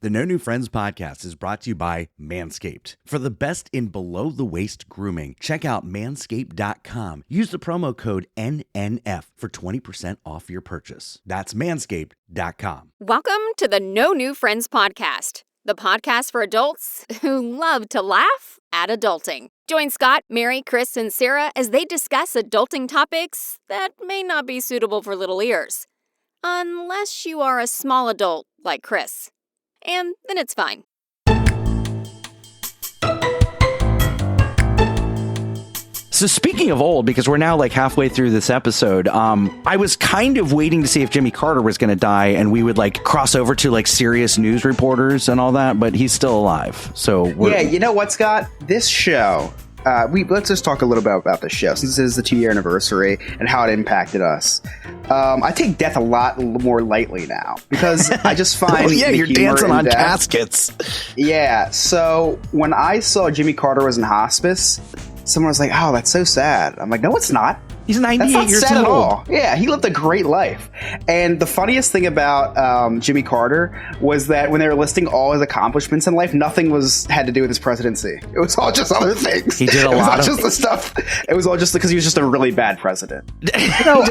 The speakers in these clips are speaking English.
The No New Friends podcast is brought to you by Manscaped. For the best in below-the-waist grooming, check out manscaped.com. Use the promo code NNF for 20% off your purchase. That's manscaped.com. Welcome to the No New Friends podcast, the podcast for adults who love to laugh at adulting. Join Scott, Mary, Chris, and Sarah as they discuss adulting topics that may not be suitable for little ears. Unless you are a small adult like Chris. And then it's fine. So speaking of old, because we're now like halfway through this episode, I was kind of waiting to see if Jimmy Carter was going to die and we would like cross over to like serious news reporters and all that, but he's still alive. So yeah, you know what, Scott? This show, let's just talk a little bit about the show since this is the 2-year anniversary and how it impacted us. I take death a lot more lightly now because I just find you're dancing on caskets. Yeah, so when I saw Jimmy Carter was in hospice, someone was like, "Oh, that's so sad." I'm like, "No, it's not. He's 98 That's not years sad old. at all." Yeah, he lived a great life. And the funniest thing about Jimmy Carter was that when they were listing all his accomplishments in life, nothing had to do with his presidency. It was all just other things. He did a lot It was all of just the stuff. It was all just because he was just a really bad president. So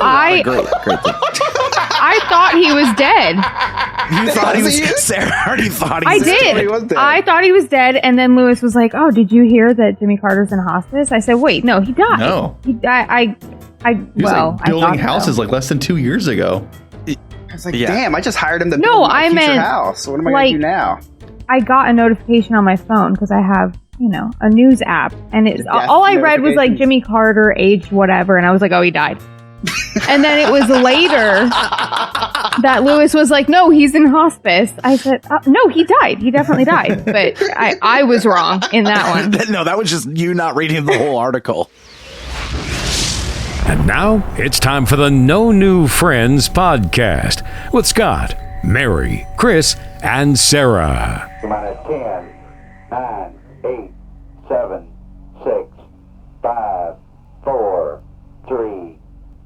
I thought he was dead. You thought he was Sarah already thought he was dead. I thought he was dead, and then Lewis was like, "Oh, did you hear that Jimmy Carter's in hospice?" I said, "Wait, no, he died. No, he died. He was like building houses like less than 2 years ago." I was like, "Damn, I just hired him to No, build I my future meant, house. What am I going to do now?" I got a notification on my phone because I have, a news app, and it's all I read was like Jimmy Carter, age whatever, and I was like, "Oh, he died." And then it was later that Lewis was like, "No, he's in hospice." I said, "No, he died. He definitely died." But I was wrong in that one. No, that was just you not reading the whole article. And now it's time for the No New Friends podcast with Scott, Mary, Chris, and Sarah. Come on at 10, 9, 8, 7, 6, 5, 4, 3,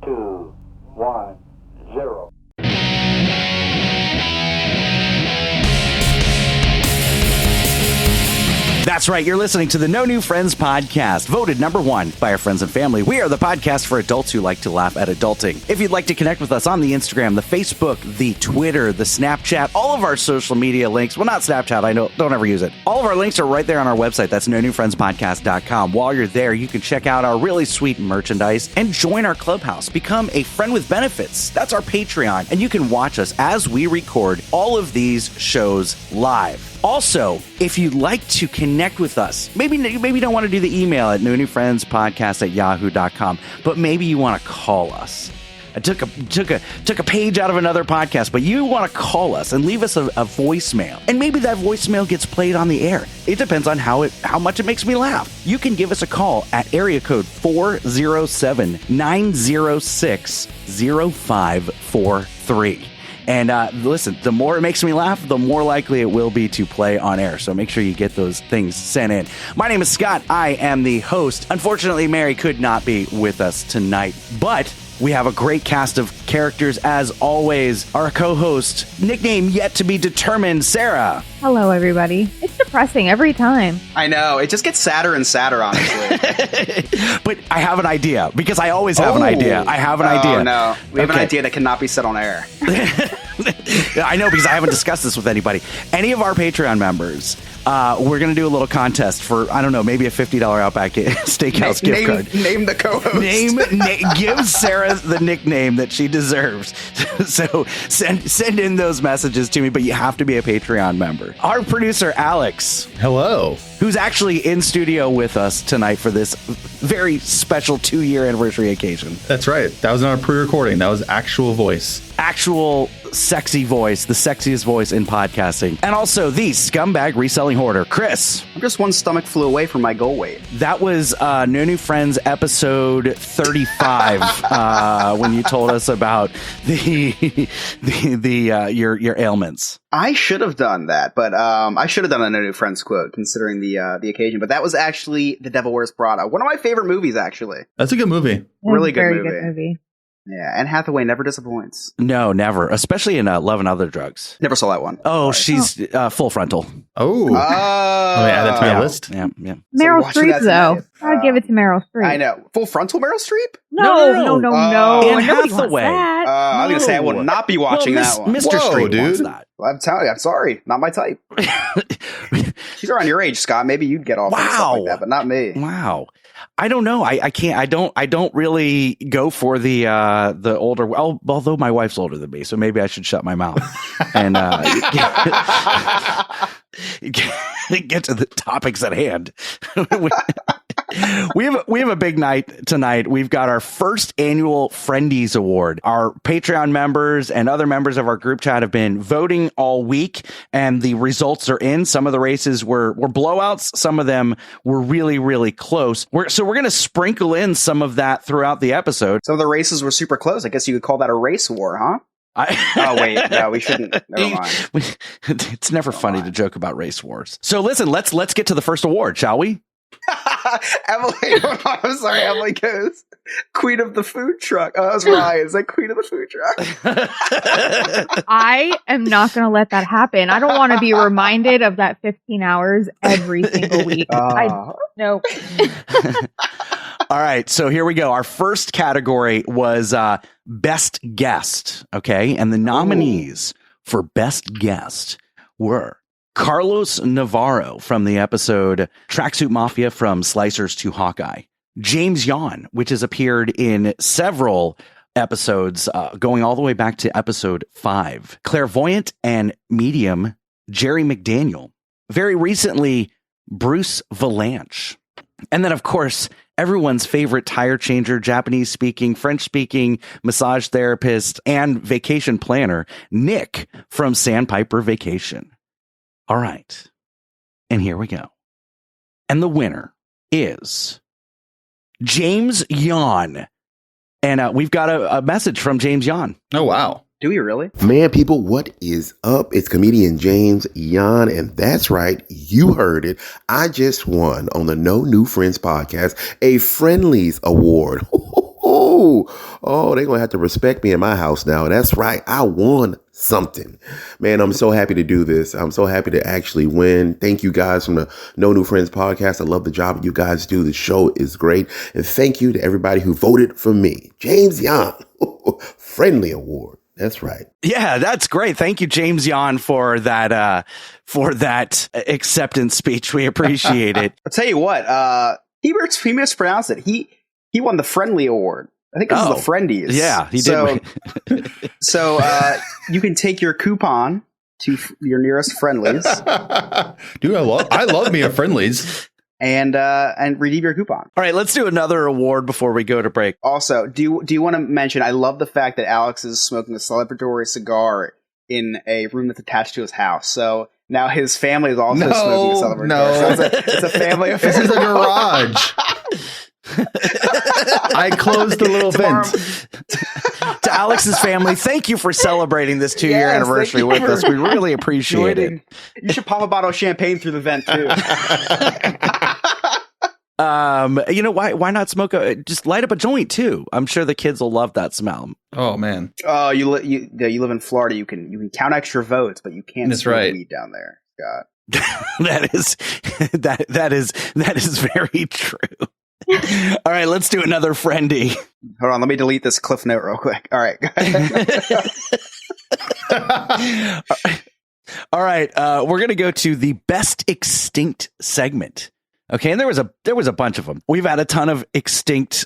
2, 1, 0. That's right. You're listening to the No New Friends podcast, voted number 1 by our friends and family. We are the podcast for adults who like to laugh at adulting. If you'd like to connect with us on the Instagram, the Facebook, the Twitter, the Snapchat, all of our social media links. Well, not Snapchat. I know. Don't ever use it. All of our links are right there on our website. That's nonewfriendspodcast.com. While you're there, you can check out our really sweet merchandise and join our clubhouse. Become a friend with benefits. That's our Patreon. And you can watch us as we record all of these shows live. Also, if you'd like to connect with us, maybe you don't want to do the email at nonewfriendspodcast@yahoo.com, but maybe you want to call us. I took a page out of another podcast, but you want to call us and leave us a voicemail, and maybe that voicemail gets played on the air. It depends on how much it makes me laugh. You can give us a call at area code 407-906-0543. And listen, the more it makes me laugh, the more likely it will be to play on air. So make sure you get those things sent in. My name is Scott. I am the host. Unfortunately, Mary could not be with us tonight, but we have a great cast of characters as always. Our co-host, nickname yet to be determined, Sarah. Hello, everybody. It's depressing every time. I know. It just gets sadder and sadder, honestly. But I have an idea, because I always have an idea. I have an idea. Oh, no. We have an idea that cannot be said on air. I know, because I haven't discussed this with anybody. Any of our Patreon members, we're going to do a little contest for, I don't know, maybe a $50 Outback Steakhouse gift card. Name the co-host. Give Sarah the nickname that she deserves. So send in those messages to me, but you have to be a Patreon member. Our producer, Alex. Hello. Who's actually in studio with us tonight for this very special 2-year anniversary occasion. That's right. That was not a pre-recording. That was actual voice. Actual sexy voice, the sexiest voice in podcasting. And also the scumbag reselling hoarder, Chris. I'm just one stomach flew away from my goal weight. That was No New Friends episode 35 when you told us about your ailments. I should have done that, but I should have done a No New Friends quote considering the occasion. But that was actually The Devil Wears Prada, one of my favorite movies. Actually, that's a good movie. Really good very movie. Good movie. Yeah, Anne Hathaway never disappoints. No, never. Especially in Love and Other Drugs. Never saw that one. Oh, she's Full Frontal. Oh. Let me add that to my list. Yeah. Meryl Streep, though. I'd give it to Meryl Streep. I know. Full Frontal Meryl Streep? No. Anne Hathaway. I was going to say I will not be watching that one. Mr. Streep wants that. Well, I'm telling you, I'm sorry. Not my type. She's around your age, Scott. Maybe you'd get off on stuff like that, but not me. Wow. I don't know. I can't. I don't really go for the older. Although my wife's older than me, so maybe I should shut my mouth and get to the topics at hand. We have a big night tonight. We've got our first annual Friendies Award. Our Patreon members and other members of our group chat have been voting all week, and the results are in. Some of the races were blowouts. Some of them were really, really close. So we're going to sprinkle in some of that throughout the episode. Some of the races were super close. I guess you could call that a race war, huh? Oh, wait. No, we shouldn't. Never mind. It's never funny to joke about race wars. So listen, let's get to the first award, shall we? Emily, I'm sorry, Emily goes, Queen of the Food Truck. Oh, that was Ryan. It's like Queen of the Food Truck. I am not going to let that happen. I don't want to be reminded of that 15 hours every single week. No. All right, so here we go. Our first category was Best Guest, okay? And the nominees for Best Guest were Carlos Navarro from the episode Tracksuit Mafia from Slicers to Hawkeye. James Yan, which has appeared in several episodes, going all the way back to episode 5. Clairvoyant and Medium, Jerry McDaniel. Very recently, Bruce Valanche. And then, of course, everyone's favorite tire changer, Japanese-speaking, French-speaking massage therapist, and vacation planner, Nick from Sandpiper Vacation. All right. And here we go. And the winner is James Yan. And we've got a message from James Yan. Oh, wow. Do we really? Man, people, what is up? It's comedian James Yan, and that's right, you heard it. I just won on the No New Friends podcast a Friendlies Award. Oh, they're going to have to respect me in my house now. That's right, I won something. Man, I'm so happy to do this. I'm so happy to actually win. Thank you guys from the No New Friends podcast. I love the job you guys do. The show is great. And thank you to everybody who voted for me. James Yan, Friendly Award. That's right. Yeah, that's great. Thank you, James Yan, for that acceptance speech. We appreciate it. I'll tell you what, he mispronounced it. He won the Friendly Award. I think this is the Friendies. Yeah, he did. So you can take your coupon to your nearest Friendlies. Dude, I love me a Friendlies. And redeem your coupon. All right, let's do another award before we go to break. Also, do you want to mention, I love the fact that Alex is smoking a celebratory cigar in a room that's attached to his house. So now his family is also smoking a celebratory cigar. So it's a family affair. This is a garage. I closed the little vent. To Alex's family, thank you for celebrating this 2-year anniversary with us. We really appreciate it. You should pop a bottle of champagne through the vent too. Why not smoke just light up a joint too? I'm sure the kids will love that smell. Oh man. Oh, you live in Florida. You can count extra votes, but you can't smoke weed down there, Scott. that is very true. All right, let's do another Friendy. Hold on, let me delete this cliff note real quick. All right. All right, we're going to go to the Best Extinct segment. Okay, and there was a bunch of them. We've had a ton of extinct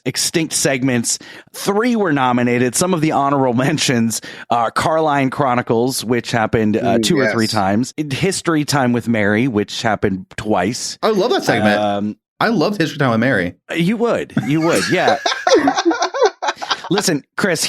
segments. 3 were nominated. Some of the honorable mentions are Carline Chronicles, which happened 2 or 3 times. History Time with Mary, which happened twice. I love that segment. I loved History Time with Mary. You would, yeah. Listen, Chris,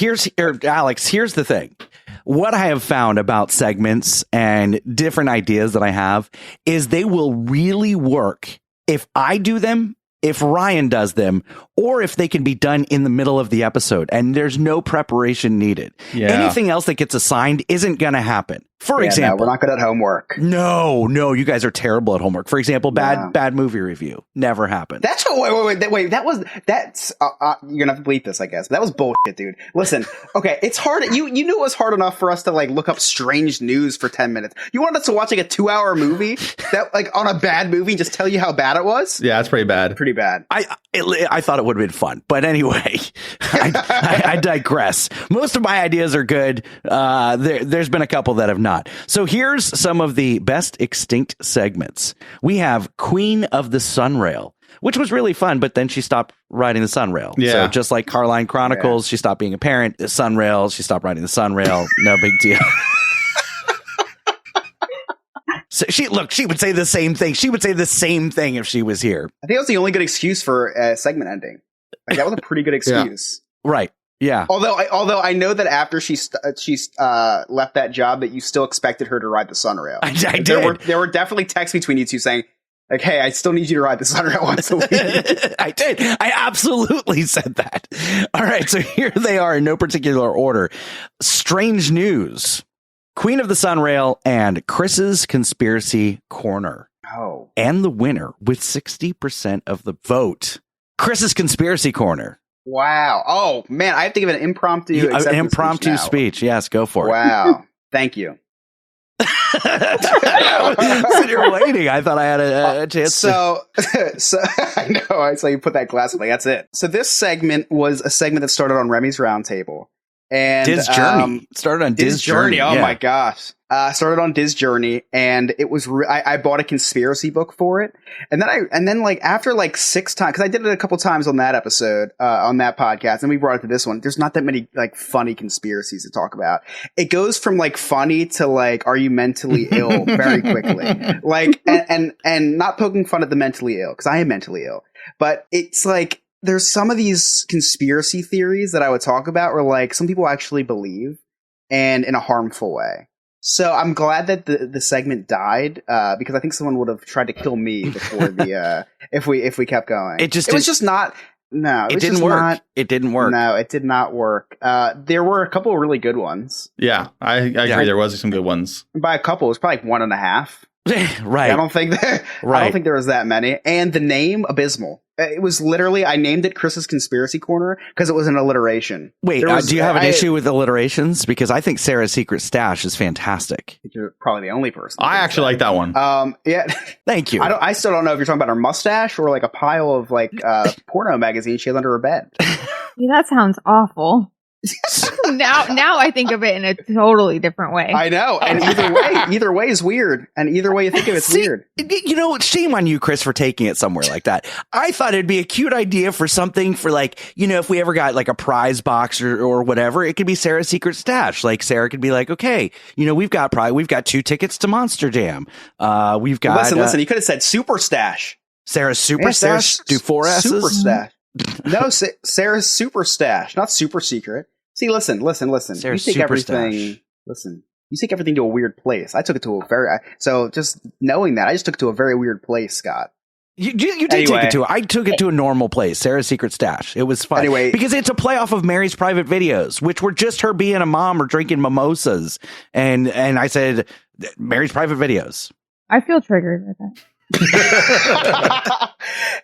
Alex, here's the thing. What I have found about segments and different ideas that I have is they will really work if I do them, if Ryan does them, or if they can be done in the middle of the episode and there's no preparation needed. Yeah. Anything else that gets assigned isn't going to happen. For example, no, we're not good at homework. No, you guys are terrible at homework. For example, bad movie review never happened. That's what. Wait. That's you're gonna have to bleep this, I guess. That was bullshit, dude. Listen, okay, it's hard. You knew it was hard enough for us to like look up strange news for 10 minutes. You wanted us to watch like a 2-hour movie that like on a bad movie and just tell you how bad it was? Yeah, that's pretty bad. Pretty bad. I thought it would have been fun, but anyway, I digress. Most of my ideas are good. There's been a couple that have not. So here's some of the best extinct segments. We have Queen of the Sunrail, which was really fun, but then she stopped riding the Sunrail. Yeah. So just like Carline Chronicles, she stopped being a parent. The Sunrail, she stopped riding the Sunrail. No big deal. So she would say the same thing. She would say the same thing if she was here. I think that was the only good excuse for a segment ending. Like, that was a pretty good excuse. Yeah. Right. Yeah. Although I know that after she left that job, that you still expected her to ride the Sunrail. I did. There were definitely texts between you two saying, like, "Hey, I still need you to ride the Sunrail once a week." I did. I absolutely said that. All right. So here they are in no particular order. Strange news: Queen of the Sunrail and Chris's Conspiracy Corner. Oh. And the winner with 60% of the vote, Chris's Conspiracy Corner. Wow. Oh, man. I have to give an impromptu speech. Yes, go for it. Wow. Thank you. So you're waiting. I thought I had a chance. So I know. I saw you put that glass. I'm like, that's it. So this segment was a segment that started on Remy's Roundtable. And Diz Journey. Started on Diz Journey. Oh, my gosh. Started on Diz Journey, and it was I bought a conspiracy book for it, and then like after like 6 times, because I did it a couple times on that episode on that podcast, and we brought it to this one. There's not that many like funny conspiracies to talk about. It goes from like funny to like, are you mentally ill very quickly, like and not poking fun at the mentally ill, because I am mentally ill, but it's like there's some of these conspiracy theories that I would talk about where like some people actually believe, and in a harmful way. So I'm glad that the segment died because I think someone would have tried to kill me before the if we kept going. It didn't work. It didn't work. No, it did not work. There were a couple of really good ones. Yeah, I agree. There was some good ones. By a couple, it was probably like 1.5. Right. I don't think there was that many. And the name, abysmal. It was literally, I named it Chris's Conspiracy Corner because it was an alliteration. Wait, do you have an issue with alliterations? Because I think Sarah's Secret Stash is fantastic. You're probably the only person. I actually like that one. Yeah. Thank you. I still don't know if you're talking about her mustache or like a pile of like porno magazines she has under her bed. Yeah, that sounds awful. now I think of it in a totally different way. I know, and either way is weird, and either way you think of it's weird. You know, shame on you, Chris, for taking it somewhere like that. I thought it'd be a cute idea for something for like, you know, if we ever got like a prize box or whatever, it could be Sarah's Secret Stash. Like Sarah could be like, okay, you know, we've got 2 tickets to Monster Jam. We've got listen. You could have said Super Stash. Sarah's Super Stash. Do 4 S's. Super Stash. No, Sarah's Super Stash, not Super Secret. See, listen. Sarah's you take everything. Stash. Listen, you take everything to a weird place. I took it to a so just knowing that, I just took it to a very weird place, Scott. You did take it to. I took it to a normal place, Sarah's Secret Stash. It was fun because it's a play off of Mary's Private Videos, which were just her being a mom or drinking mimosas, and I said Mary's Private Videos. I feel triggered with that.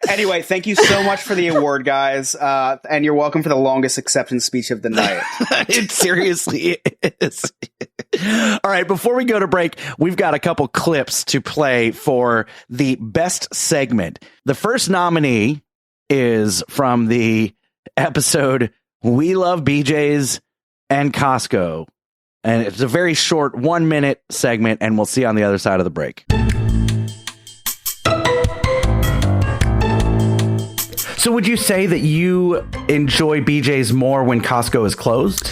Anyway, thank you so much for the award, guys, and you're welcome for the longest acceptance speech of the night. It seriously is. All right, before we go to break, we've got a couple clips to play for the best segment. The first nominee is from the episode We Love BJ's and Costco, and it's a very short 1-minute segment, and we'll see you on the other side of the break. So would you say that you enjoy BJ's more when Costco is closed?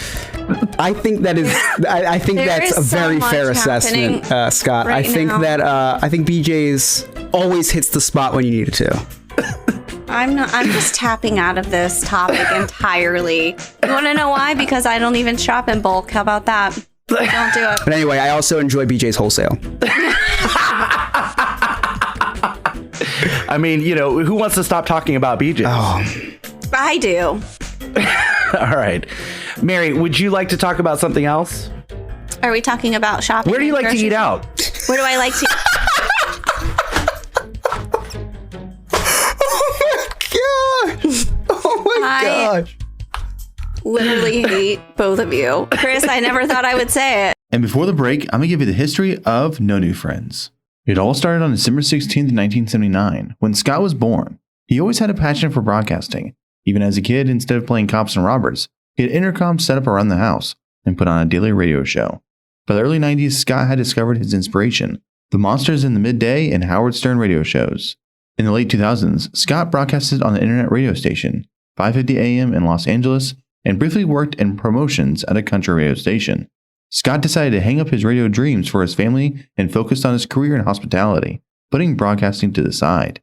I think that is. I think that's a very fair assessment, Scott. I think that I think BJ's always hits the spot when you need it to. I'm just tapping out of this topic entirely. You want to know why? Because I don't even shop in bulk. How about that? Don't do it. But anyway, I also enjoy BJ's wholesale. I mean, you know, who wants to stop talking about BJ's? Oh. I do. All right. Mary, would you like to talk about something else? Are we talking about shopping? Where do you like to eat out? Where do I like to? Oh my gosh. Literally hate both of you. Chris, I never thought I would say it. And before the break, I'm going to give you the history of No New Friends. It all started on December 16th, 1979, when Scott was born. He always had a passion for broadcasting. Even as a kid, instead of playing cops and robbers, he had intercoms set up around the house and put on a daily radio show. By the early 90s, Scott had discovered his inspiration, the Monsters in the Midday and Howard Stern radio shows. In the late 2000s, Scott broadcasted on the internet radio station, 550 AM in Los Angeles, and briefly worked in promotions at a country radio station. Scott decided to hang up his radio dreams for his family and focused on his career in hospitality, putting broadcasting to the side.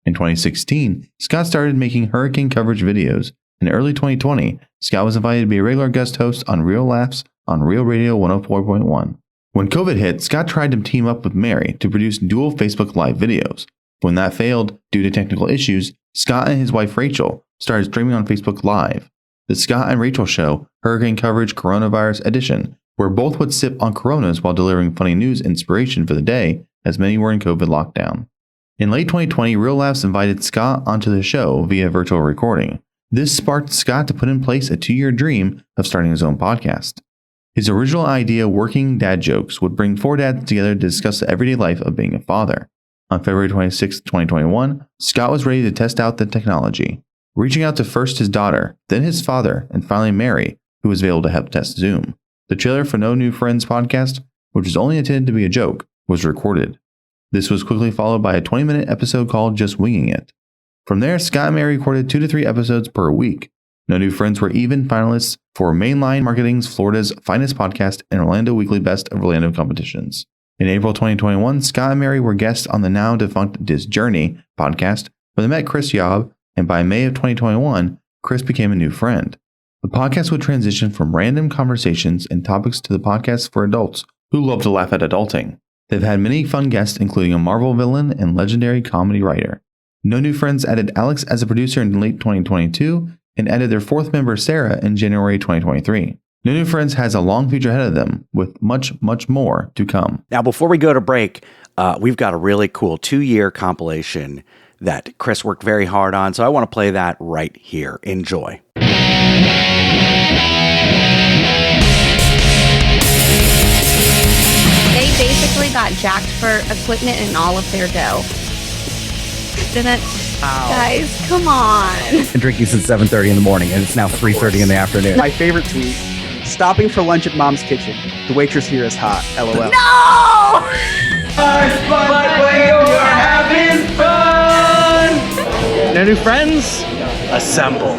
In 2016, Scott started making hurricane coverage videos. In early 2020, Scott was invited to be a regular guest host on Real Laughs on Real Radio 104.1. When COVID hit, Scott tried to team up with Mary to produce dual Facebook Live videos. When that failed due to technical issues, Scott and his wife Rachel started streaming on Facebook Live. The Scott and Rachel Show, Hurricane Coverage Coronavirus Edition, where both would sip on Coronas while delivering funny news inspiration for the day, as many were in COVID lockdown. In late 2020, Real Laughs invited Scott onto the show via virtual recording. This sparked Scott to put in place a 2-year dream of starting his own podcast. His original idea, Working Dad Jokes, would bring 4 dads together to discuss the everyday life of being a father. On February 26, 2021, Scott was ready to test out the technology, reaching out to first his daughter, then his father, and finally Mary, who was able to help test Zoom. The trailer for No New Friends podcast, which was only intended to be a joke, was recorded. This was quickly followed by a 20-minute episode called Just Winging It. From there, Scott and Mary recorded 2 to 3 episodes per week. No New Friends were even finalists for Mainline Marketing's Florida's Finest Podcast and Orlando Weekly Best of Orlando competitions. In April 2021, Scott and Mary were guests on the now defunct This Journey podcast, where they met Chris Yob, and by May of 2021, Chris became a new friend. The podcast would transition from random conversations and topics to the podcast for adults who love to laugh at adulting. They've had many fun guests, including a Marvel villain and legendary comedy writer. No New Friends added Alex as a producer in late 2022 and added their 4th member, Sarah, in January 2023. No New Friends has a long future ahead of them, with much, much more to come. Now, before we go to break, we've got a really cool 2-year compilation that Chris worked very hard on, so I want to play that right here. Enjoy. They basically got jacked for equipment and all of their dough. Didn't... Guys, come on. Been drinking since 7:30 in the morning, and it's now 3:30 in the afternoon. My favorite tweet: stopping for lunch at Mom's kitchen. The waitress here is hot. LOL. No! But when you're having fun. No New Friends? Assemble.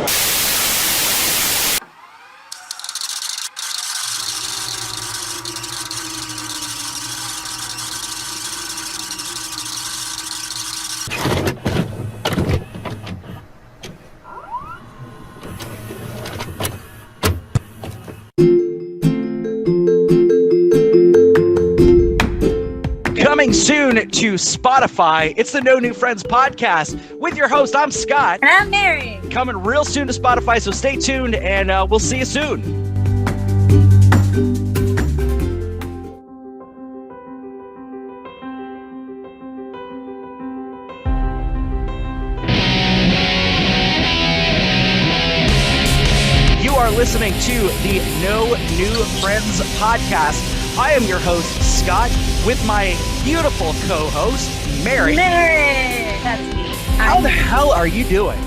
Coming soon to Spotify, it's the No New Friends podcast with your host. I'm Scott. And I'm Mary. Coming real soon to Spotify, so stay tuned and we'll see you soon. You are listening to the No New Friends podcast. I am your host, Scott, with my beautiful co-host, Mary. Mary! That's me. How the hell are you doing?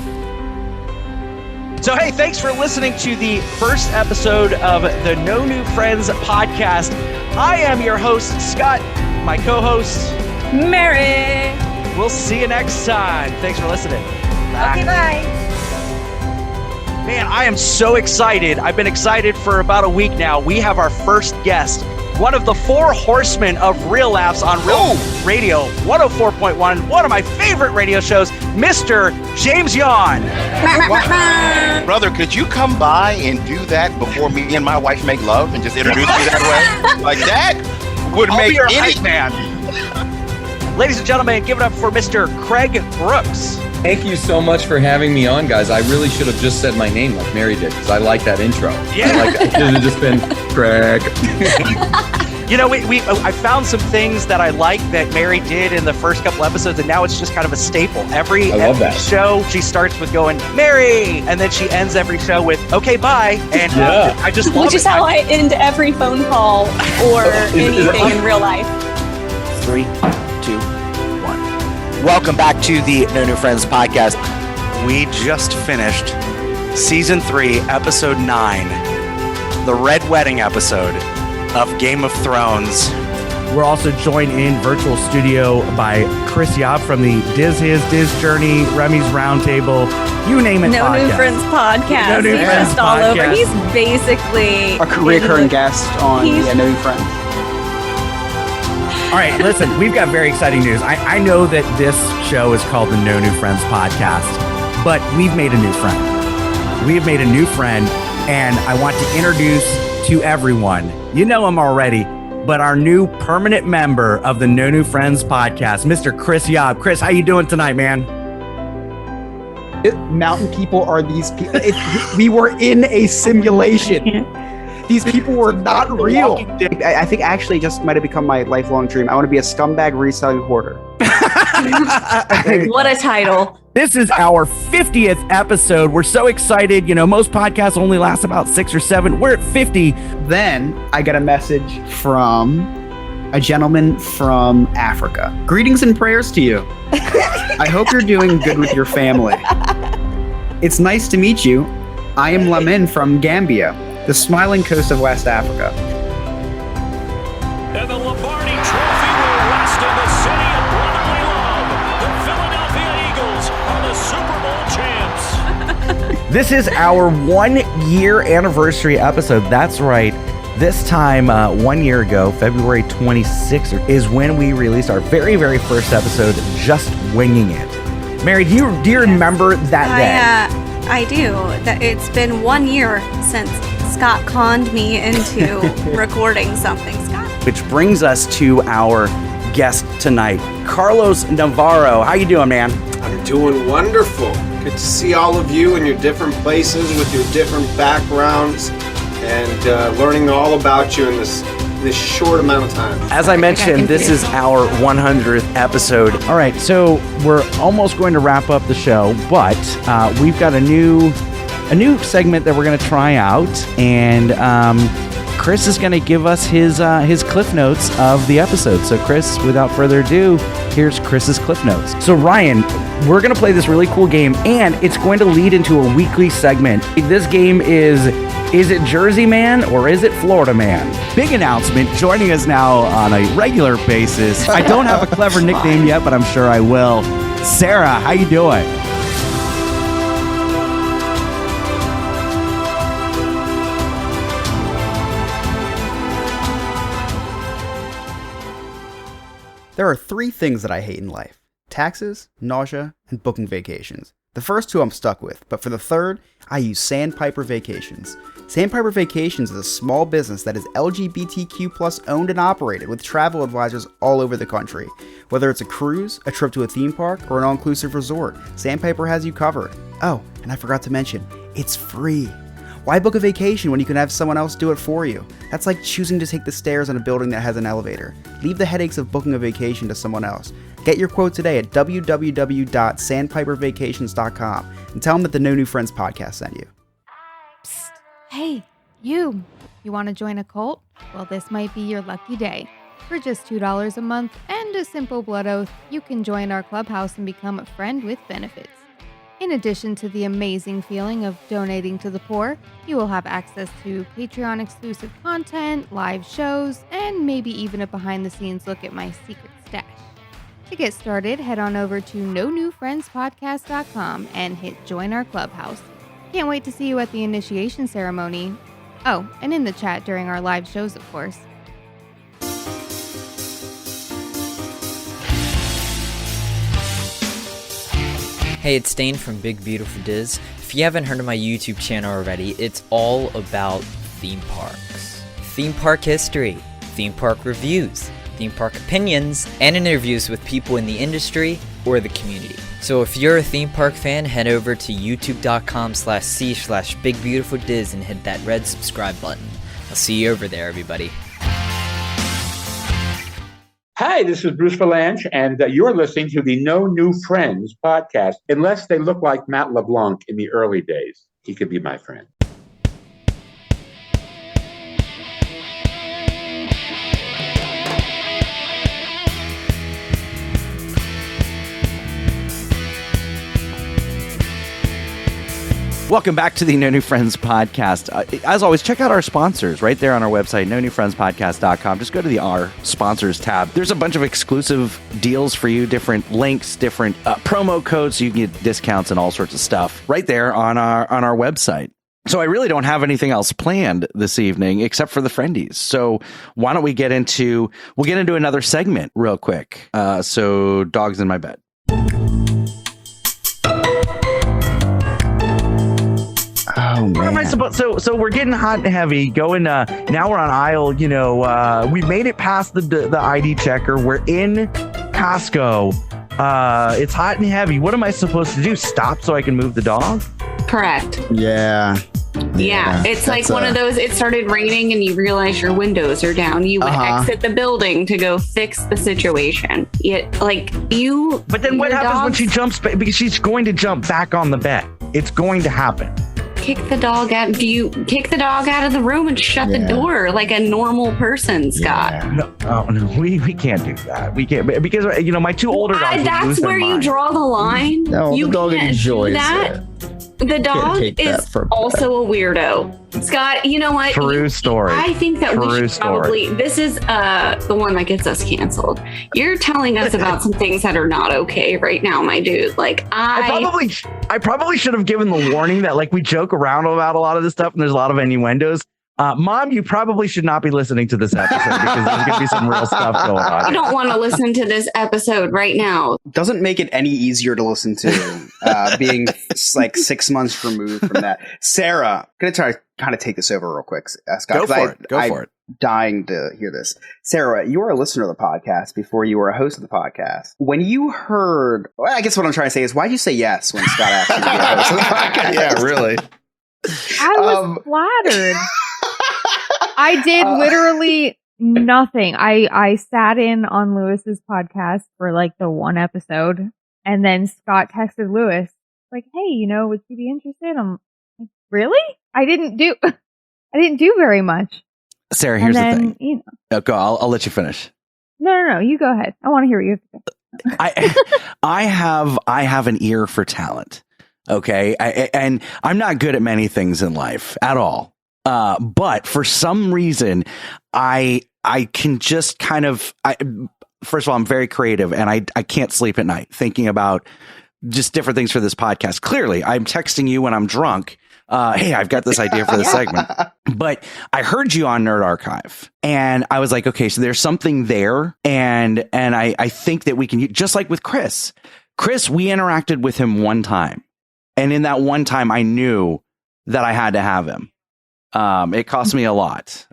So, hey, thanks for listening to the first episode of the No New Friends podcast. I am your host, Scott, my co-host, Mary. We'll see you next time. Thanks for listening. Bye. Okay, bye. Man, I am so excited. I've been excited for about a week now. We have our first guest, one of the 4 horsemen of Real Laughs on Real Radio 104.1, one of my favorite radio shows, Mr. James Yawn. Brother, could you come by and do that before me and my wife make love and just introduce me that way? Like that would make your any hype man. Ladies and gentlemen, give it up for Mr. Craig Brooks. Thank you so much for having me on, guys. I really should have just said my name like Mary did, because I like that intro. Yeah. It should have just been Craig. You know, I found some things that I like that Mary did in the first couple episodes, and now it's just kind of a staple. Every show, she starts with going, Mary, and then she ends every show with, okay, bye. And I just love Which is how I end every phone call or anything in real life. 3, 2, 1. Welcome back to the No New Friends podcast. We just finished season 3, episode 9, the Red Wedding episode of Game of Thrones. We're also joined in virtual studio by Chris Yob from the Diz His, Diz Journey, Remy's Roundtable, you name it. No podcast. New Friends podcast. No New He's Friends just all podcast. over. He's basically a recurring guest on No New Friends. All right, listen, we've got very exciting news. I know that this show is called the No New Friends podcast, but we've made a new friend. We have made a new friend, and I want to introduce to everyone, you know him already, but our new permanent member of the No New Friends podcast, Mr. Chris Yob. Chris, how you doing tonight, man? Mountain people are these people. We were in a simulation. These people were not real. I think actually just might have become my lifelong dream. I want to be a scumbag reselling hoarder. What a title. This is our 50th episode. We're so excited. You know, most podcasts only last about 6 or 7. We're at 50. Then I got a message from a gentleman from Africa. Greetings and prayers to you. I hope you're doing good with your family. It's nice to meet you. I am Lamin from Gambia, the smiling coast of West Africa. And the Lombardi Trophy will rest in the city of brotherly love. The Philadelphia Eagles are the Super Bowl champs. This is our 1-year anniversary episode. That's right. This time, 1 year ago, February 26th, is when we released our very, very first episode, Just Winging It. Mary, do you remember that day? I do. It's been 1 year since Scott conned me into recording something. Scott. Which brings us to our guest tonight, Carlos Navarro. How you doing, man? I'm doing wonderful. Good to see all of you in your different places with your different backgrounds and learning all about you in this short amount of time. As I mentioned, this is our 100th episode. All right, so we're almost going to wrap up the show, but we've got a new segment that we're going to try out, and Chris is going to give us his cliff notes of the episode. So Chris, without further ado, here's Chris's cliff notes. So Ryan, we're going to play this really cool game, and it's going to lead into a weekly segment. This game is it Jersey Man or is it Florida Man? Big announcement, joining us now on a regular basis. I don't have a clever nickname yet, but I'm sure I will. Sarah, how you doing? There are 3 things that I hate in life: taxes, nausea, and booking vacations. The first 2 I'm stuck with, but for the third, I use Sandpiper Vacations. Sandpiper Vacations is a small business that is LGBTQ+ owned and operated with travel advisors all over the country. Whether it's a cruise, a trip to a theme park, or an all-inclusive resort, Sandpiper has you covered. Oh, and I forgot to mention, it's free. Why book a vacation when you can have someone else do it for you? That's like choosing to take the stairs in a building that has an elevator. Leave the headaches of booking a vacation to someone else. Get your quote today at www.sandpipervacations.com and tell them that the No New Friends podcast sent you. Psst. Hey, you want to join a cult? Well, this might be your lucky day. For just $2 a month and a simple blood oath, you can join our clubhouse and become a friend with benefits. In addition to the amazing feeling of donating to the poor, you will have access to Patreon exclusive content, live shows, and maybe even a behind-the-scenes look at my secret stash. To get started, head on over to nonewfriendspodcast.com and hit join our clubhouse. Can't wait to see you at the initiation ceremony. Oh, and in the chat during our live shows, of course. Hey, it's Dane from Big Beautiful Diz. If you haven't heard of my YouTube channel already, it's all about theme parks. Theme park history, theme park reviews, theme park opinions, and interviews with people in the industry or the community. So if you're a theme park fan, head over to youtube.com/c/BigBeautifulDiz and hit that red subscribe button. I'll see you over there, everybody. Hi, this is Bruce Valanche, and you're listening to the No New Friends podcast. Unless they look like Matt LeBlanc in the early days, he could be my friend. Welcome back to the No New Friends podcast. As always, check out our sponsors right there on our website, nonewfriendspodcast.com. Just go to the Our Sponsors tab. There's a bunch of exclusive deals for you, different links, different promo codes, so you can get discounts and all sorts of stuff right there on our website. So I really don't have anything else planned this evening except for the Friendies. So why don't we get into another segment real quick. So dogs in my bed. Oh, man. What am I supposed? So we're getting hot and heavy. Going. Now we're on aisle. We made it past the ID checker. We're in Costco. It's hot and heavy. What am I supposed to do? Stop so I can move the dog? Correct. Yeah. Yeah, it's like one of those, it started raining and you realize your windows are down. You would exit the building to go fix the situation. But then what happens when she jumps? Because she's going to jump back on the bed. It's going to happen. Kick the dog out. Do you kick the dog out of the room and shut the door like a normal person, Scott? Yeah. No, we can't do that. We can't, because my two older dogs. That's where you draw the line. No, you the dog can't enjoys do that. it. The dog is also a weirdo. Scott, you know what? True story. I think that we should probably, this is the one that gets us canceled. You're telling us about some things that are not okay right now, my dude. I probably should have given the warning that we joke around about a lot of this stuff and there's a lot of innuendos. Mom, you probably should not be listening to this episode because there's going to be some real stuff going on. I don't want to listen to this episode right now. Doesn't make it any easier to listen to, being 6 months removed from that. Sarah, I'm going to try to kind of take this over real quick, Scott. Go for it. Dying to hear this. Sarah, you were a listener of the podcast before you were a host of the podcast. When you heard, well, I guess what I'm trying to say is, why'd you say yes when Scott asked you to be a host of the podcast? Yeah, really. I was flattered. I did literally nothing. I sat in on Lewis's podcast for the one episode, and then Scott texted Lewis hey, would you be interested? I'm like, really? I didn't do very much. Sarah, here's the thing. Go. I'll let you finish. No, you go ahead. I want to hear what you have to say. I have an ear for talent. Okay. And I'm not good at many things in life at all. But for some reason, I can just kind of, first of all, I'm very creative and I can't sleep at night thinking about just different things for this podcast. Clearly, I'm texting you when I'm drunk. Hey, I've got this idea for this segment. But I heard you on Nerd Archive and I was like, okay, so there's something there. And I think that we can, just like with Chris, we interacted with him one time. And in that one time, I knew that I had to have him. It cost me a lot.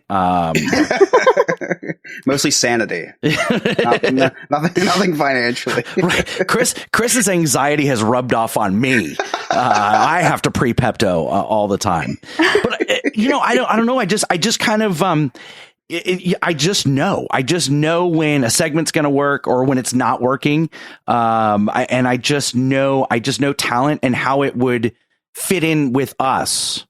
Mostly sanity. Nothing financially. Right. Chris's anxiety has rubbed off on me. I have to pre-Pepto all the time. But I don't know. I just kind of I just know when a segment's going to work or when it's not working. I just know talent and how it would fit in with us.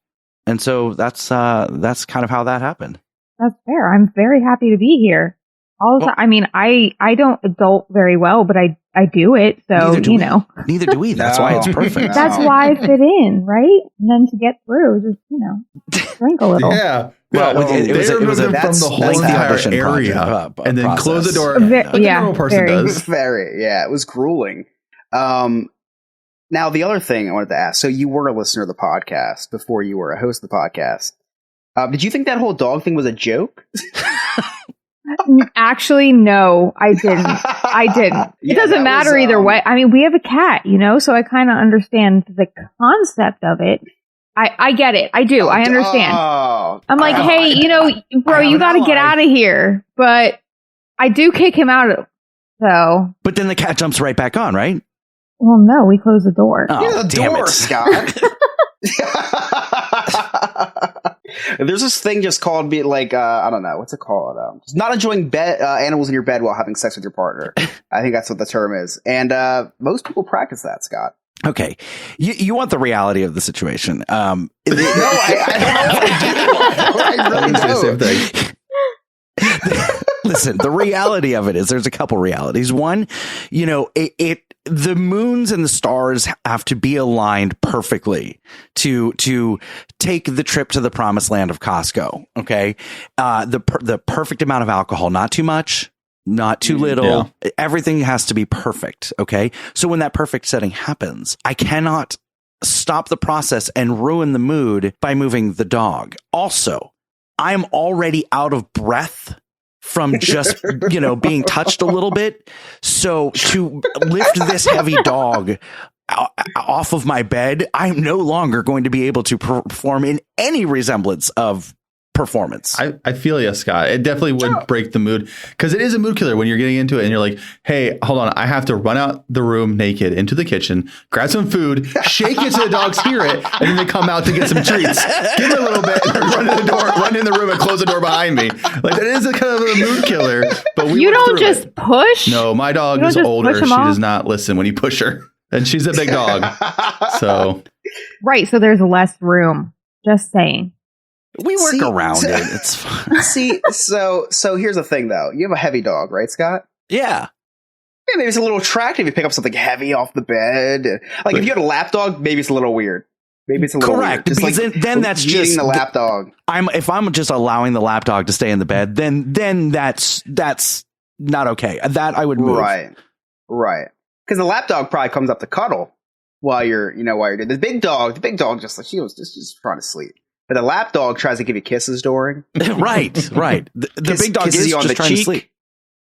And so that's kind of how that happened. That's fair. I'm very happy to be here. All the time. I mean, I don't adult very well, but I do it. So, Neither do we. That's why it's perfect. That's why I fit in, right? And then to get through, just, drink a little. Yeah. Well, it was from the whole entire area and then process. Close the door. Like a normal person does. It was grueling. Now, the other thing I wanted to ask, so you were a listener of the podcast before you were a host of the podcast. Did you think that whole dog thing was a joke? Actually, no, I didn't. It doesn't matter either way. I mean, we have a cat, so I kind of understand the concept of it. I get it. I do. I understand. I'm like, hey, bro, you got to get out of here. But I do kick him out. So. But then the cat jumps right back on, right? Well, no, we close the door. The door, Scott. There's this thing just called I don't know, what's it called? Just not enjoying animals in your bed while having sex with your partner. I think that's what the term is. And most people practice that, Scott. Okay. You want the reality of the situation. No, I really don't. Listen, the reality of it is there's a couple realities. One, the moons and the stars have to be aligned perfectly to take the trip to the promised land of Costco. Okay. The perfect amount of alcohol, not too much, not too little. Yeah. Everything has to be perfect. Okay. So when that perfect setting happens, I cannot stop the process and ruin the mood by moving the dog. Also, I'm already out of breath from just, being touched a little bit. So to lift this heavy dog off of my bed, I'm no longer going to be able to perform in any resemblance of performance. I feel you, Scott. It definitely would break the mood because it is a mood killer when you're getting into it and you're like, hey, hold on. I have to run out the room naked into the kitchen, grab some food, shake it so the dogs hear it, and then they come out to get some treats. Give it a little bit, run in the door, run in the room and close the door behind me. Like that is a kind of a mood killer. But you don't just push. No, my dog is older. She does not listen when you push her. And she's a big dog. So right. So there's less room. Just saying. We work around it. It's fine. So here's the thing, though. You have a heavy dog, right, Scott? Yeah. Maybe it's a little attractive. You pick up something heavy off the bed. Like if you had a lap dog, maybe it's a little weird. Maybe it's a little correct. Weird. Because then that's just the lap dog. If I'm just allowing the lap dog to stay in the bed, then that's not okay. That I would move. Right. Because the lap dog probably comes up to cuddle while you're doing the big dog. The big dog just just trying to sleep. But the lap dog tries to give you kisses during. Right. The big dog is you on just the trying cheek, to sleep.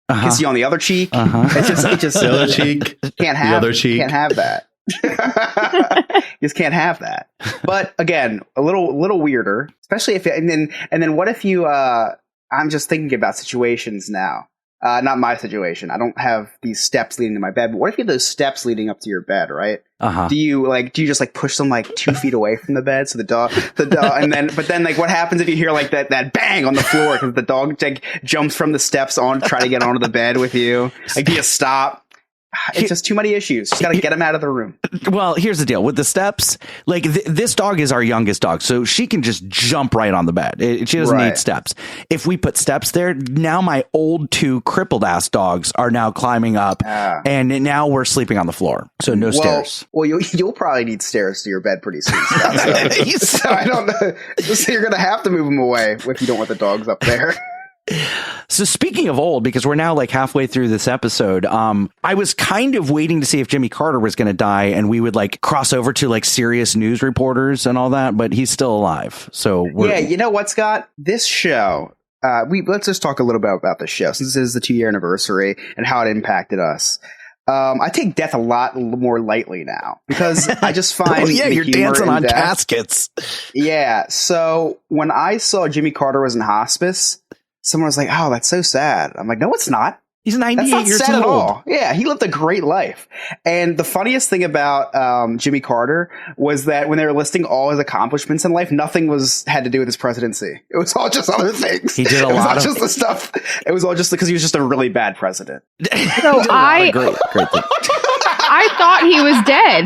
Kisses you on the other cheek. Uh-huh. It just the other cheek. Can't have the other cheek. Can't have that. Just can't have that. But again, a little weirder, especially if and then what if you? I'm just thinking about situations now. Not my situation. I don't have these steps leading to my bed. But what if you have those steps leading up to your bed, right? Uh-huh. Do you just push them 2 feet away from the bed so the dog, but then what happens if you hear that bang on the floor because the dog jumps from the steps on to try to get onto the bed with you? Do you stop? It's just too many issues. Just got to get him out of the room. Well, here's the deal with the steps. This dog is our youngest dog, so she can just jump right on the bed. She doesn't need steps. If we put steps there, now my old 2 crippled ass dogs are now climbing up, and now we're sleeping on the floor. So no stairs. Well, you'll probably need stairs to your bed pretty soon. So I don't know. So you're gonna have to move them away if you don't want the dogs up there. So speaking of old, because we're now halfway through this episode, I was kind of waiting to see if Jimmy Carter was going to die and we would cross over to serious news reporters and all that, but he's still alive. So yeah, you know what, Scott? This show, let's just talk a little bit about this show since this is the 2-year anniversary and how it impacted us. I take death a lot more lightly now because I just find you're dancing on caskets. Yeah. So when I saw Jimmy Carter was in hospice, someone was like, "Oh, that's so sad." I'm like, "No, it's not. He's 98 that's not years sad old. At all. Yeah, he lived a great life." And the funniest thing about Jimmy Carter was that when they were listing all his accomplishments in life, nothing had to do with his presidency. It was all just other things. He did a lot of just the stuff. It was all just because he was just a really bad president. So great things. I thought he was dead.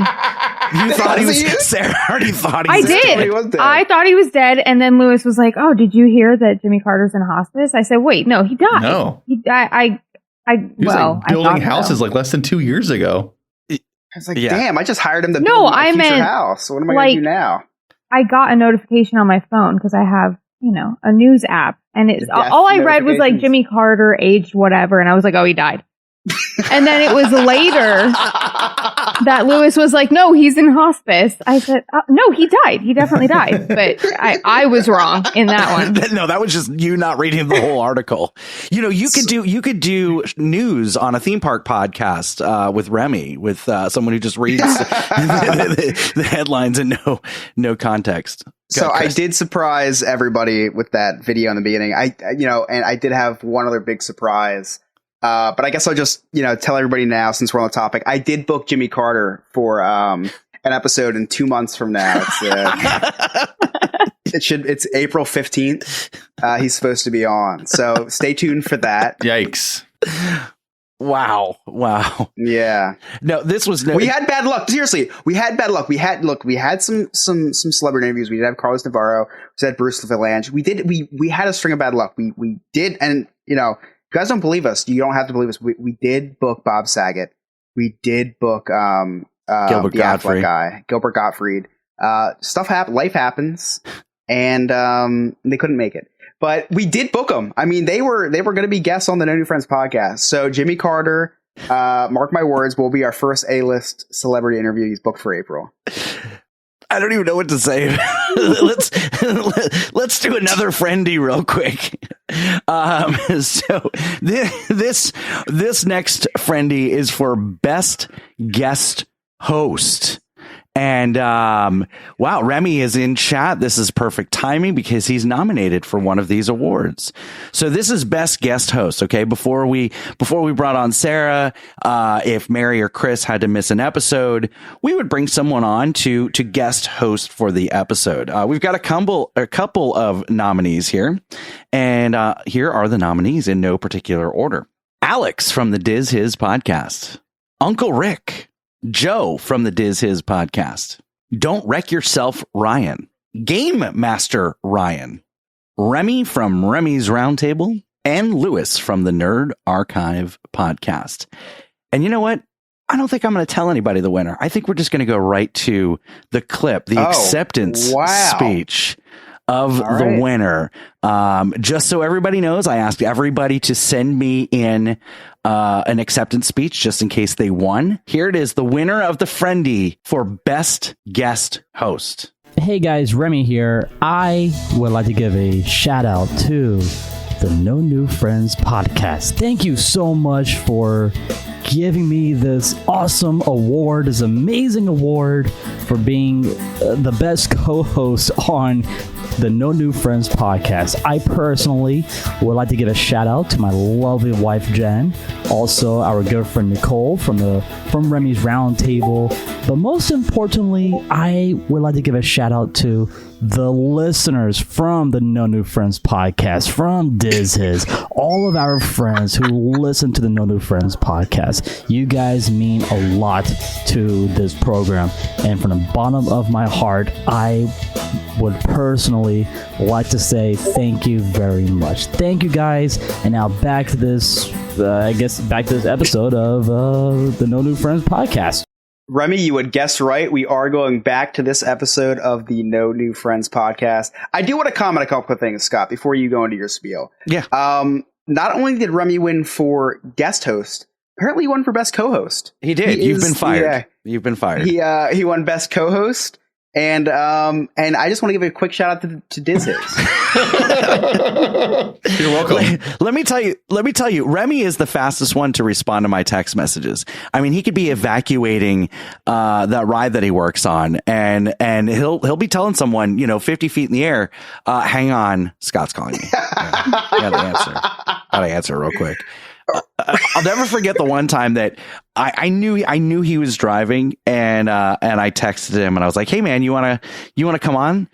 You thought he was Sarah already thought he was dead. dead. He was dead. I thought he was dead, and then Lewis was like, "Oh, did you hear that Jimmy Carter's in hospice?" I said, "Wait, no, he died. No, he died. He was building houses less than 2 years ago." I was like, "Damn, I just hired him to build a future house. What am I going to do now?" I got a notification on my phone because I have, a news app, and it's all I read was Jimmy Carter aged whatever, and I was like, "Oh, he died." And then it was later that Lewis was like, "No, he's in hospice." I said, "No, he died. He definitely died." But I was wrong in that one. No, that was just you not reading the whole article. You could do news on a theme park podcast with Remy, with someone who just reads the headlines and no context. So I did surprise everybody with that video in the beginning. And I did have one other big surprise. But I guess I'll just, tell everybody now, since we're on the topic, I did book Jimmy Carter for an episode in 2 months from now. It's April 15th. He's supposed to be on. So stay tuned for that. Yikes. Wow. Yeah. No, this was we had bad luck. Seriously, we had bad luck. We had some celebrity interviews. We did have Carlos Navarro. We had Bruce Valanche. We had a string of bad luck. We did, and you know, you guys don't believe us. You don't have to believe us. We did book Bob Saget. We did book Gilbert Gottfried. Gilbert Gottfried. Life happens, and they couldn't make it. But we did book them. I mean, they were going to be guests on the No New Friends podcast. So Jimmy Carter, mark my words, will be our first A-list celebrity interview. He's booked for April. I don't even know what to say. let's do another friendy real quick. So this next friendy is for best guest host. And wow, Remy is in chat. This is perfect timing because he's nominated for one of these awards. So this is best guest host. Okay, before we brought on Sarah, if Mary or Chris had to miss an episode, we would bring someone on to guest host for the episode. We've got a couple of nominees here, and here are the nominees in no particular order: Alex from the Diz His podcast, Uncle Rick, Joe from the Diz His podcast, Don't Wreck Yourself Ryan, Game Master Ryan, Remy from Remy's Roundtable, and Lewis from the Nerd Archive podcast. And you know what? I don't think I'm going to tell anybody the winner. I think we're just going to go right to the clip, the acceptance speech of the winner. Just so everybody knows, I asked everybody to send me in an acceptance speech just in case they won. Here it is, the winner of the Friendy for best guest host. Hey guys, Remy here. I would like to give a shout out to the No New Friends podcast. Thank you so much for giving me this awesome award, this amazing award for being the best co-host on the No New Friends podcast. I personally would like to give a shout out to my lovely wife Jen, also our good friend Nicole from Remy's Roundtable. But most importantly, I would like to give a shout out to the listeners from the No New Friends podcast, from Diz His, all of our friends who listen to the No New Friends podcast. You guys mean a lot to this program, and from the bottom of my heart, I would personally like to say thank you very much. Thank you guys, and now back to this episode of the No New Friends podcast. Remy, you would guess right. We are going back to this episode of the No New Friends podcast. I do want to comment a couple of things, Scott, before you go into your spiel. Yeah. Not only did Remy win for guest host, apparently he won for best co-host. He did. You've been fired. You've been fired. He won best co-host. And I just want to give a quick shout out to Diz His. You're welcome. Let me tell you, Remy is the fastest one to respond to my text messages. I mean, he could be evacuating that ride that he works on, and he'll be telling someone, 50 feet in the air, hang on, Scott's calling me. Gotta answer real quick. I'll never forget the one time that I knew he was driving, and I texted him and I was like, "Hey man, you wanna come on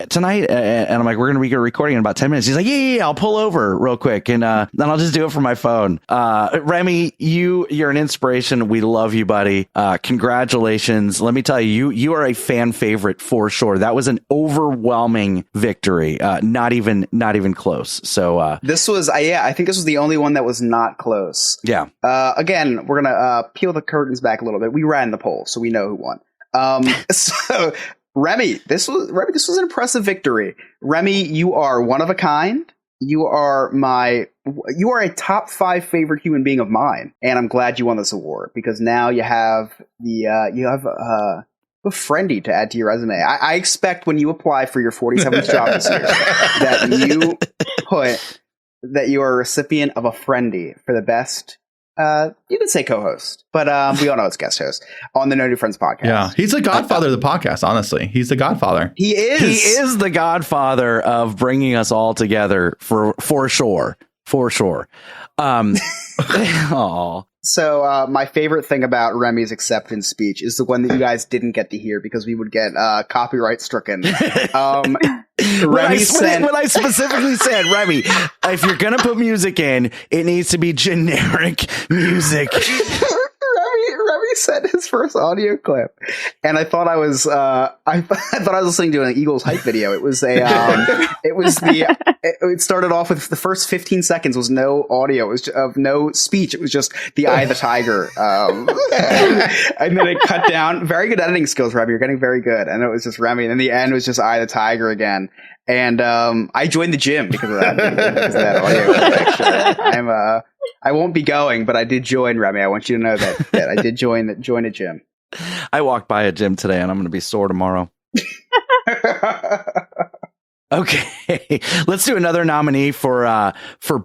tonight?" And I'm like, "We're gonna be recording in about 10 minutes." He's like, "Yeah, I'll pull over real quick, and then I'll just do it from my phone." Remy, you're an inspiration. We love you, buddy. Congratulations. Let me tell you are a fan favorite for sure. That was an overwhelming victory. Not even close. So this was, I think this was the only one that was not close. Yeah. Again, we're gonna peel the curtains back a little bit. We ran the poll, so we know who won. So. Remy, this was an impressive victory. Remy, you are one of a kind. You are a top 5 favorite human being of mine, and I'm glad you won this award because now you have a friendy to add to your resume. I expect when you apply for your 47th job this year that you put that you are a recipient of a friendy for the best. You could say co-host, but we all know it's guest host on the No New Friends podcast. Yeah, he's the godfather of the podcast, honestly. He's the godfather. He is. He is the godfather of bringing us all together for sure. For sure. So my favorite thing about Remy's acceptance speech is the one that you guys didn't get to hear because we would get copyright stricken. When I specifically said, Remy, if you're going to put music in, it needs to be generic music. Remy sent his first audio clip, and I thought I was I thought I was listening to an Eagles hype video. It was it started off with the first 15 seconds was no audio, it was of no speech. It was just the eye of the tiger, and then it cut down. Very good editing skills, Remy. You're getting very good. And it was just Remy, and then the end was just eye of the tiger again. And I joined the gym because of that audio. Actually, I won't be going, but I did join, Remy. I want you to know that I did join a gym. I walked by a gym today, and I'm going to be sore tomorrow. Okay, let's do another nominee for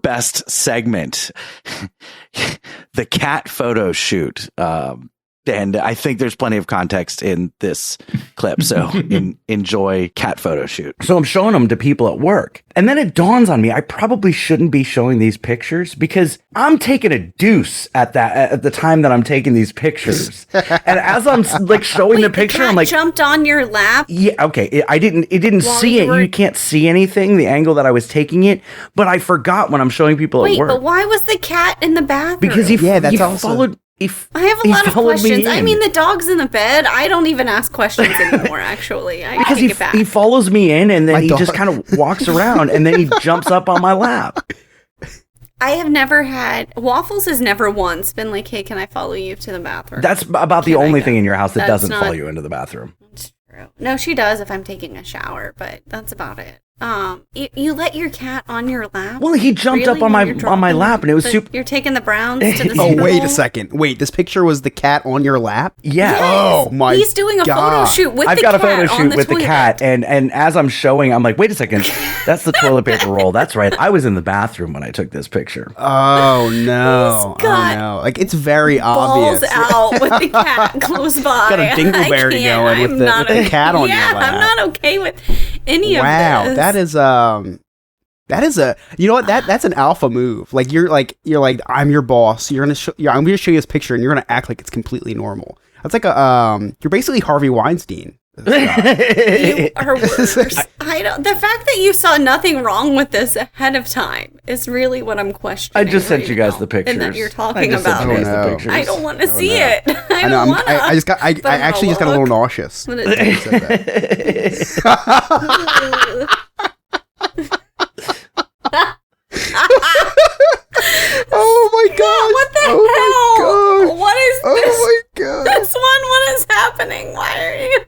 best segment, the cat photo shoot. And I think there's plenty of context in this clip, so enjoy cat photo shoot. So I'm showing them to people at work, and then it dawns on me, I probably shouldn't be showing these pictures because I'm taking a deuce at the time that I'm taking these pictures. And as I'm like showing the picture, I'm like, jumped on your lap. Yeah, okay. It didn't see it. You can't see anything, the angle that I was taking it. But I forgot when I'm showing people at work. But why was the cat in the bathroom? Because he followed. I have a lot of questions. I mean, the dog's in the bed. I don't even ask questions anymore, actually. I take it back. He follows me in, and then he just kind of walks around, and then he jumps up on my lap. I have never had... Waffles has never once been like, hey, can I follow you to the bathroom? That's about the only thing in your house that doesn't follow you into the bathroom. That's true. No, she does if I'm taking a shower, but that's about it. You let your cat on your lap? Well, he jumped up on my lap, and it was super. You're taking the Browns to the Super Oh, wait Bowl? a second. Wait, this picture was the cat on your lap? Yeah. Yes. Oh my god. He's doing a photo shoot with I've the got cat a photo on shoot the with toilet. the cat, and as I'm showing, I'm like, wait a second, that's the toilet paper roll. That's right. I was in the bathroom when I took this picture. Oh no! Oh no! Like it's very Balls obvious. out with the cat close by. Got a dingleberry going with the cat on your lap. I'm not okay with any of Wow, this. that is a you know what that's an alpha move. Like you're like I'm your boss. I'm gonna show you this picture and you're gonna act like it's completely normal. That's like you're basically Harvey Weinstein. You are worse. The fact that you saw nothing wrong with this ahead of time is really what I'm questioning. I just sent you guys the pictures. And that you're talking about it. The I don't want to see it. I don't want to. I actually just got a little nauseous. When you said that. Oh my god! What the hell? What is this? Oh my god! This one, what is happening? Why are you?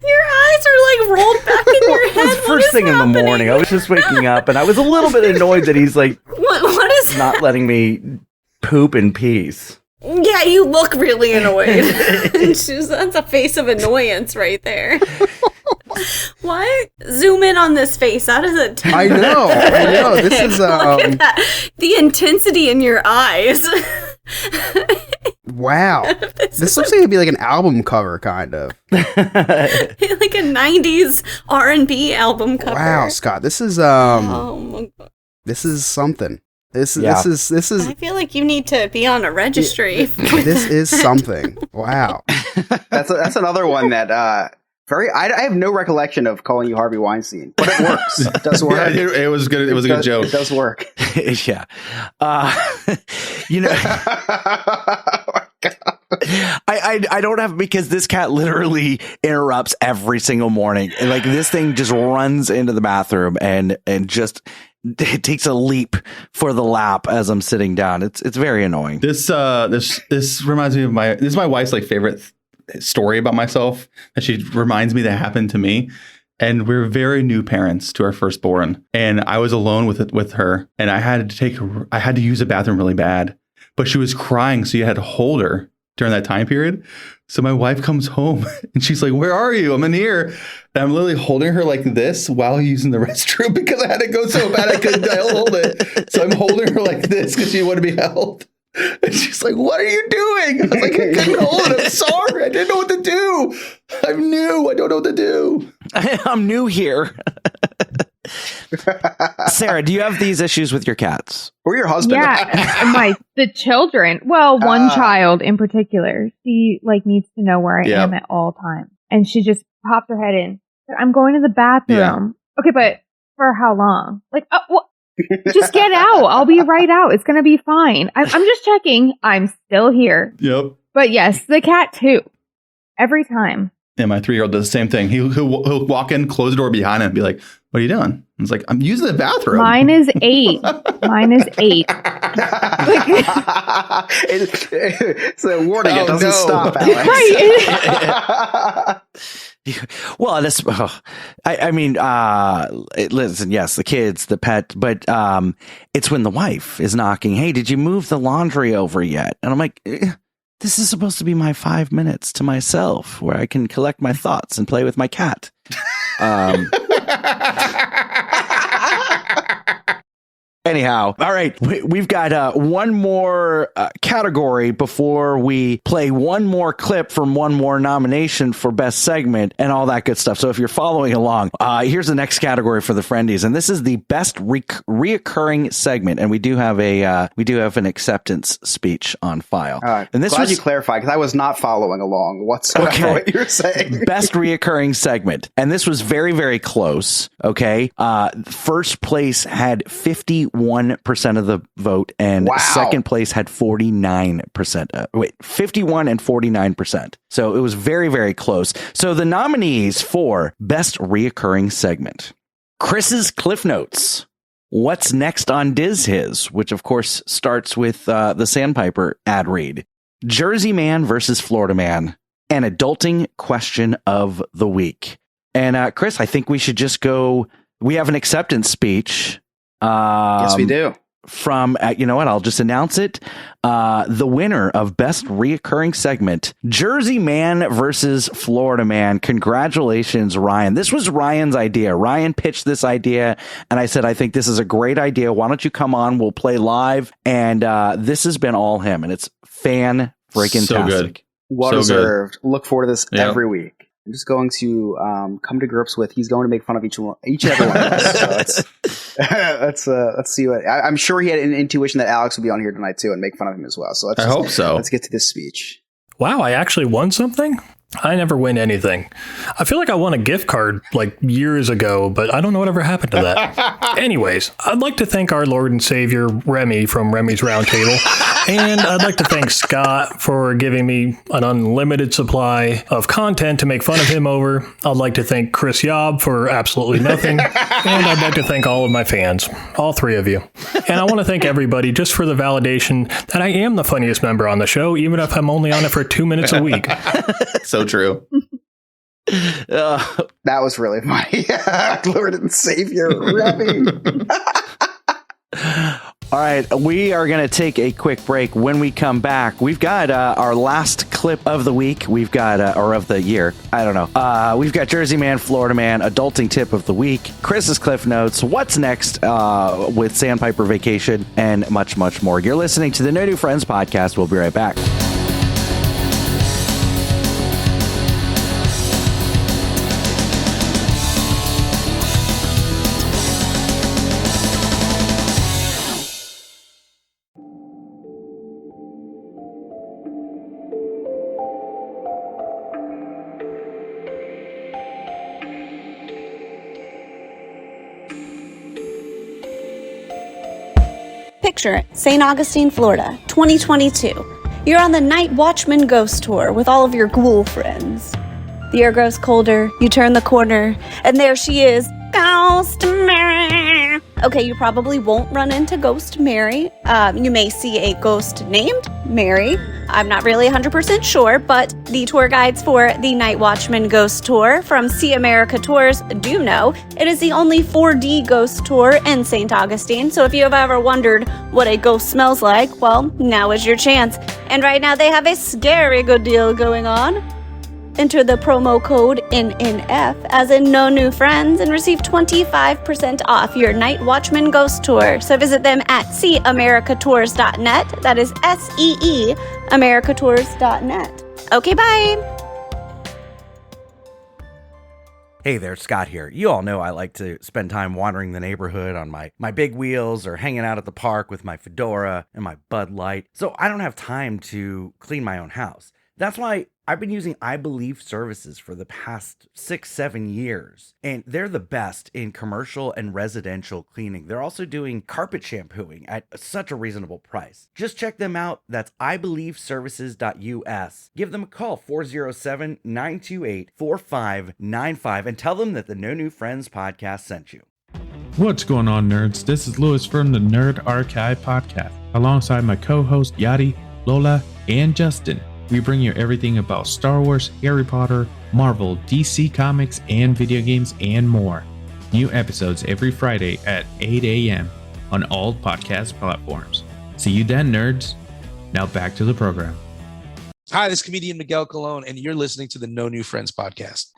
Your eyes are like rolled back in your head. It was first thing in the morning. I was just waking up, and I was a little bit annoyed that he's like, what is not letting me poop in peace. Yeah, you look really annoyed. That's a face of annoyance right there. Why zoom in on this face? That is a I know. This is look at that. The intensity in your eyes. Wow. This looks like it'd be like an album cover, kind of. Like a 90s R&B album cover. Wow, Scott, this is oh my god. This is something. This is. I feel like you need to be on a registry. This is something. Wow. That's another one that I have no recollection of calling you Harvey Weinstein, but it works. It does work. Yeah, it was good. It was a good joke. It does work. Yeah. You know, I don't have, because this cat literally interrupts every single morning. And like this thing just runs into the bathroom and just it takes a leap for the lap as I'm sitting down. It's very annoying. This reminds me of this is my wife's like favorite story about myself that she reminds me that happened to me. And we're very new parents to our firstborn, and I was alone with her, and I had to use a bathroom really bad, but she was crying, so you had to hold her during that time period. So my wife comes home and she's like, "Where are you? I'm in here." And I'm literally holding her like this while using the restroom because I had to go so bad I couldn't hold it. So I'm holding her like this because she wanted to be held. And she's like, "What are you doing?" I was like, "I couldn't hold it. I'm sorry. I didn't know what to do. I'm new. I don't know what to do." I'm new here. Sarah, do you have these issues with your cats? Or your husband? Yeah, the children. Well, one child in particular. She needs to know where I am at all times. And she just pops her head in. I'm going to the bathroom. Yeah. Okay, but for how long? Like, just get out. I'll be right out. It's going to be fine. I'm just checking. I'm still here. Yep. But yes, the cat too. Every time. Yeah, my 3-year-old does the same thing. He'll walk in, close the door behind him, and be like, "What are you doing?" I was like, "I'm using the bathroom." Mine is 8. Mine is 8. It's a warning. It doesn't stop, Alex. Right. Well, this. Listen. Yes, the kids, the pet, but it's when the wife is knocking. Hey, did you move the laundry over yet? And I'm like, this is supposed to be my 5 minutes to myself, where I can collect my thoughts and play with my cat. Anyhow, all right, we've got one more category before we play one more clip from one more nomination for best segment and all that good stuff. So if you're following along, here's the next category for the Friendies, and this is the best reoccurring segment. And we do have an acceptance speech on file. And this glad you clarified, because I was not following along whatsoever what you were saying. Best reoccurring segment, and this was very, very close. Okay, first place had 51% of the vote, and second place had 49%. 51 and 49%. So it was very, very close. So the nominees for best reoccurring segment: Chris's Cliff Notes, What's Next on Diz His, which of course starts with the Sandpiper ad read, Jersey Man versus Florida Man, and Adulting Question of the Week. And Chris, I think we should just go. We have an acceptance speech. Yes, we do. From, you know what, I'll just announce it. The winner of best reoccurring segment, Jersey Man versus Florida Man. Congratulations, Ryan. This was Ryan's idea. Ryan pitched this idea, and I said, I think this is a great idea. Why don't you come on? We'll play live. And this has been all him, and it's fan-freaking-tastic. So good. Well deserved. Look forward to this every week. I'm just going to come to grips with he's going to make fun of each and every one of us. So let's see what I'm sure he had an intuition that Alex would be on here tonight too and make fun of him as well. So I hope so. Let's get to this speech. Wow, I actually won something? I never win anything. I feel like I won a gift card like years ago, but I don't know whatever happened to that. Anyways, I'd like to thank our Lord and Savior, Remy from Remy's Roundtable. And I'd like to thank Scott for giving me an unlimited supply of content to make fun of him over. I'd like to thank Chris Yob for absolutely nothing. And I'd like to thank all of my fans, all 3 of you. And I want to thank everybody just for the validation that I am the funniest member on the show, even if I'm only on it for 2 minutes a week. So true. That was really funny. Lord and Savior, Remy. All right, we are going to take a quick break. When we come back, we've got our last clip of the week. We've got, or of the year. I don't know. We've got Jersey Man, Florida Man, Adulting Tip of the Week, Chris's Cliff Notes, What's Next with Sandpiper Vacation, and much, much more. You're listening to the No New Friends podcast. We'll be right back. Picture it, St. Augustine, Florida, 2022. You're on the Night Watchman Ghost Tour with all of your ghoul friends. The air grows colder, you turn the corner, and there she is, Ghost Mary. Okay, you probably won't run into Ghost Mary. You may see a ghost named Mary. I'm not really 100% sure, but the tour guides for the Night Watchman Ghost Tour from See America Tours do know it is the only 4D ghost tour in St. Augustine. So if you have ever wondered what a ghost smells like, well, now is your chance. And right now they have a scary good deal going on. Enter the promo code NNF, as in No New Friends, and receive 25% off your Night Watchman Ghost Tour. So visit them at seeamericatours.net. That is SEE americatours.net. Okay, bye. Hey there, Scott here. You all know I like to spend time wandering the neighborhood on my big wheels or hanging out at the park with my fedora and my Bud Light. So I don't have time to clean my own house. That's why I've been using I Believe services for the past 6-7 years, and they're the best in commercial and residential cleaning. They're also doing carpet shampooing at such a reasonable price. Just check them out. That's ibelieveservices.us. Give them a call, 407-928-4595, and tell them that the No New Friends podcast sent you. What's going on, nerds? This is Louis from the Nerd Archive podcast, alongside my co-host Yadi, Lola, and Justin. We bring you everything about Star Wars, Harry Potter, Marvel, DC Comics, and video games, and more. New episodes every Friday at 8 a.m. on all podcast platforms. See you then, nerds. Now back to the program. Hi, this is comedian Miguel Colon, and you're listening to the No New Friends podcast.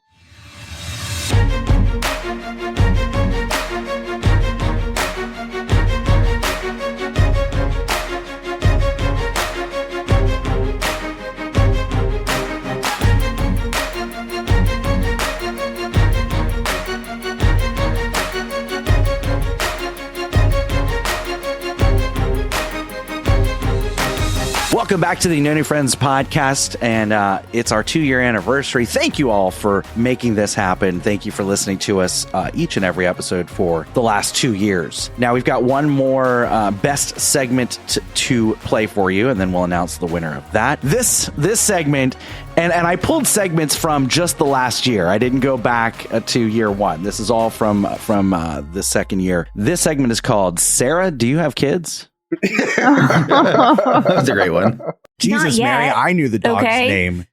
Welcome back to the No New Friends podcast, and it's our 2-year anniversary. Thank you all for making this happen. Thank you for listening to us each and every episode for the last 2 years. Now, we've got one more best segment to play for you, and then we'll announce the winner of that. This segment, and I pulled segments from just the last year. I didn't go back to year one. This is all from the second year. This segment is called Sarah, Do You Have Kids? That's a great one. Jesus, Mary, I knew the dog's name.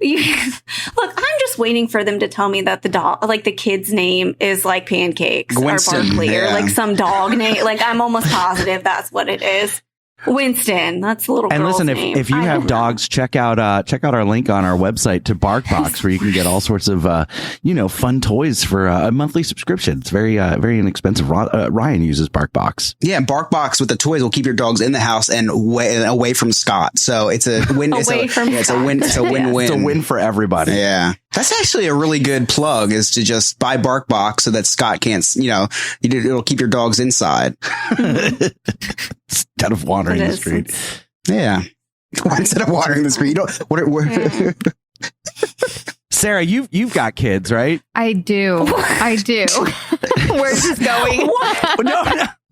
Look, I'm just waiting for them to tell me that the dog, like the kid's name is like Pancakes Winston, or Barkley or yeah. like some dog name. Like I'm almost positive that's what it is. Winston, that's the little And girl's listen, name. if you have dogs, check out our link on our website to BarkBox, where you can get all sorts of fun toys for a monthly subscription. It's very inexpensive. Ryan uses BarkBox. Yeah, BarkBox with the toys will keep your dogs in the house and away from Scott. So it's a win. It's a win. It's a win-win. It's a win for everybody. Yeah. That's actually a really good plug, is to just buy BarkBox so that Scott can't, it'll keep your dogs inside. Instead of wandering the street. Yeah. Instead of wandering the street. You don't, Sarah, you've got kids, right? I do. Where's this going? What? No.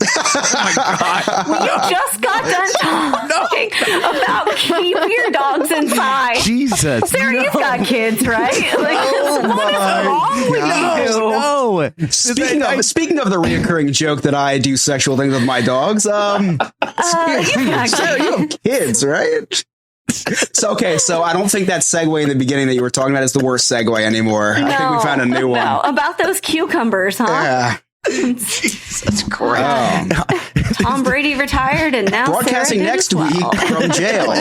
Oh my God. You just got done talking about keep your dogs inside. Jesus. Sarah, you've got kids, right? Like, what is wrong with you? No. Speaking of the reoccurring joke that I do sexual things with my dogs, Sarah, you have kids, right? So I don't think that segue in the beginning that you were talking about is the worst segue anymore. I think we found a new one. No, about those cucumbers, huh? Yeah. Jesus Christ. Tom Brady retired, and now broadcasting Sarah next week from jail.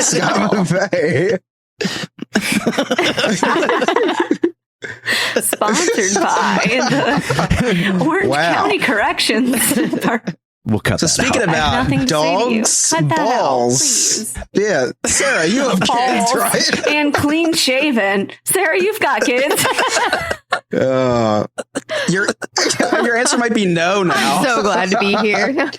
Sponsored by the Orange County Corrections Department. We'll cut that speaking out. about dogs, balls. Yeah, Sarah, you have kids, right? And clean shaven. Sarah, you've got kids. Your answer might be no now. I'm so glad to be here.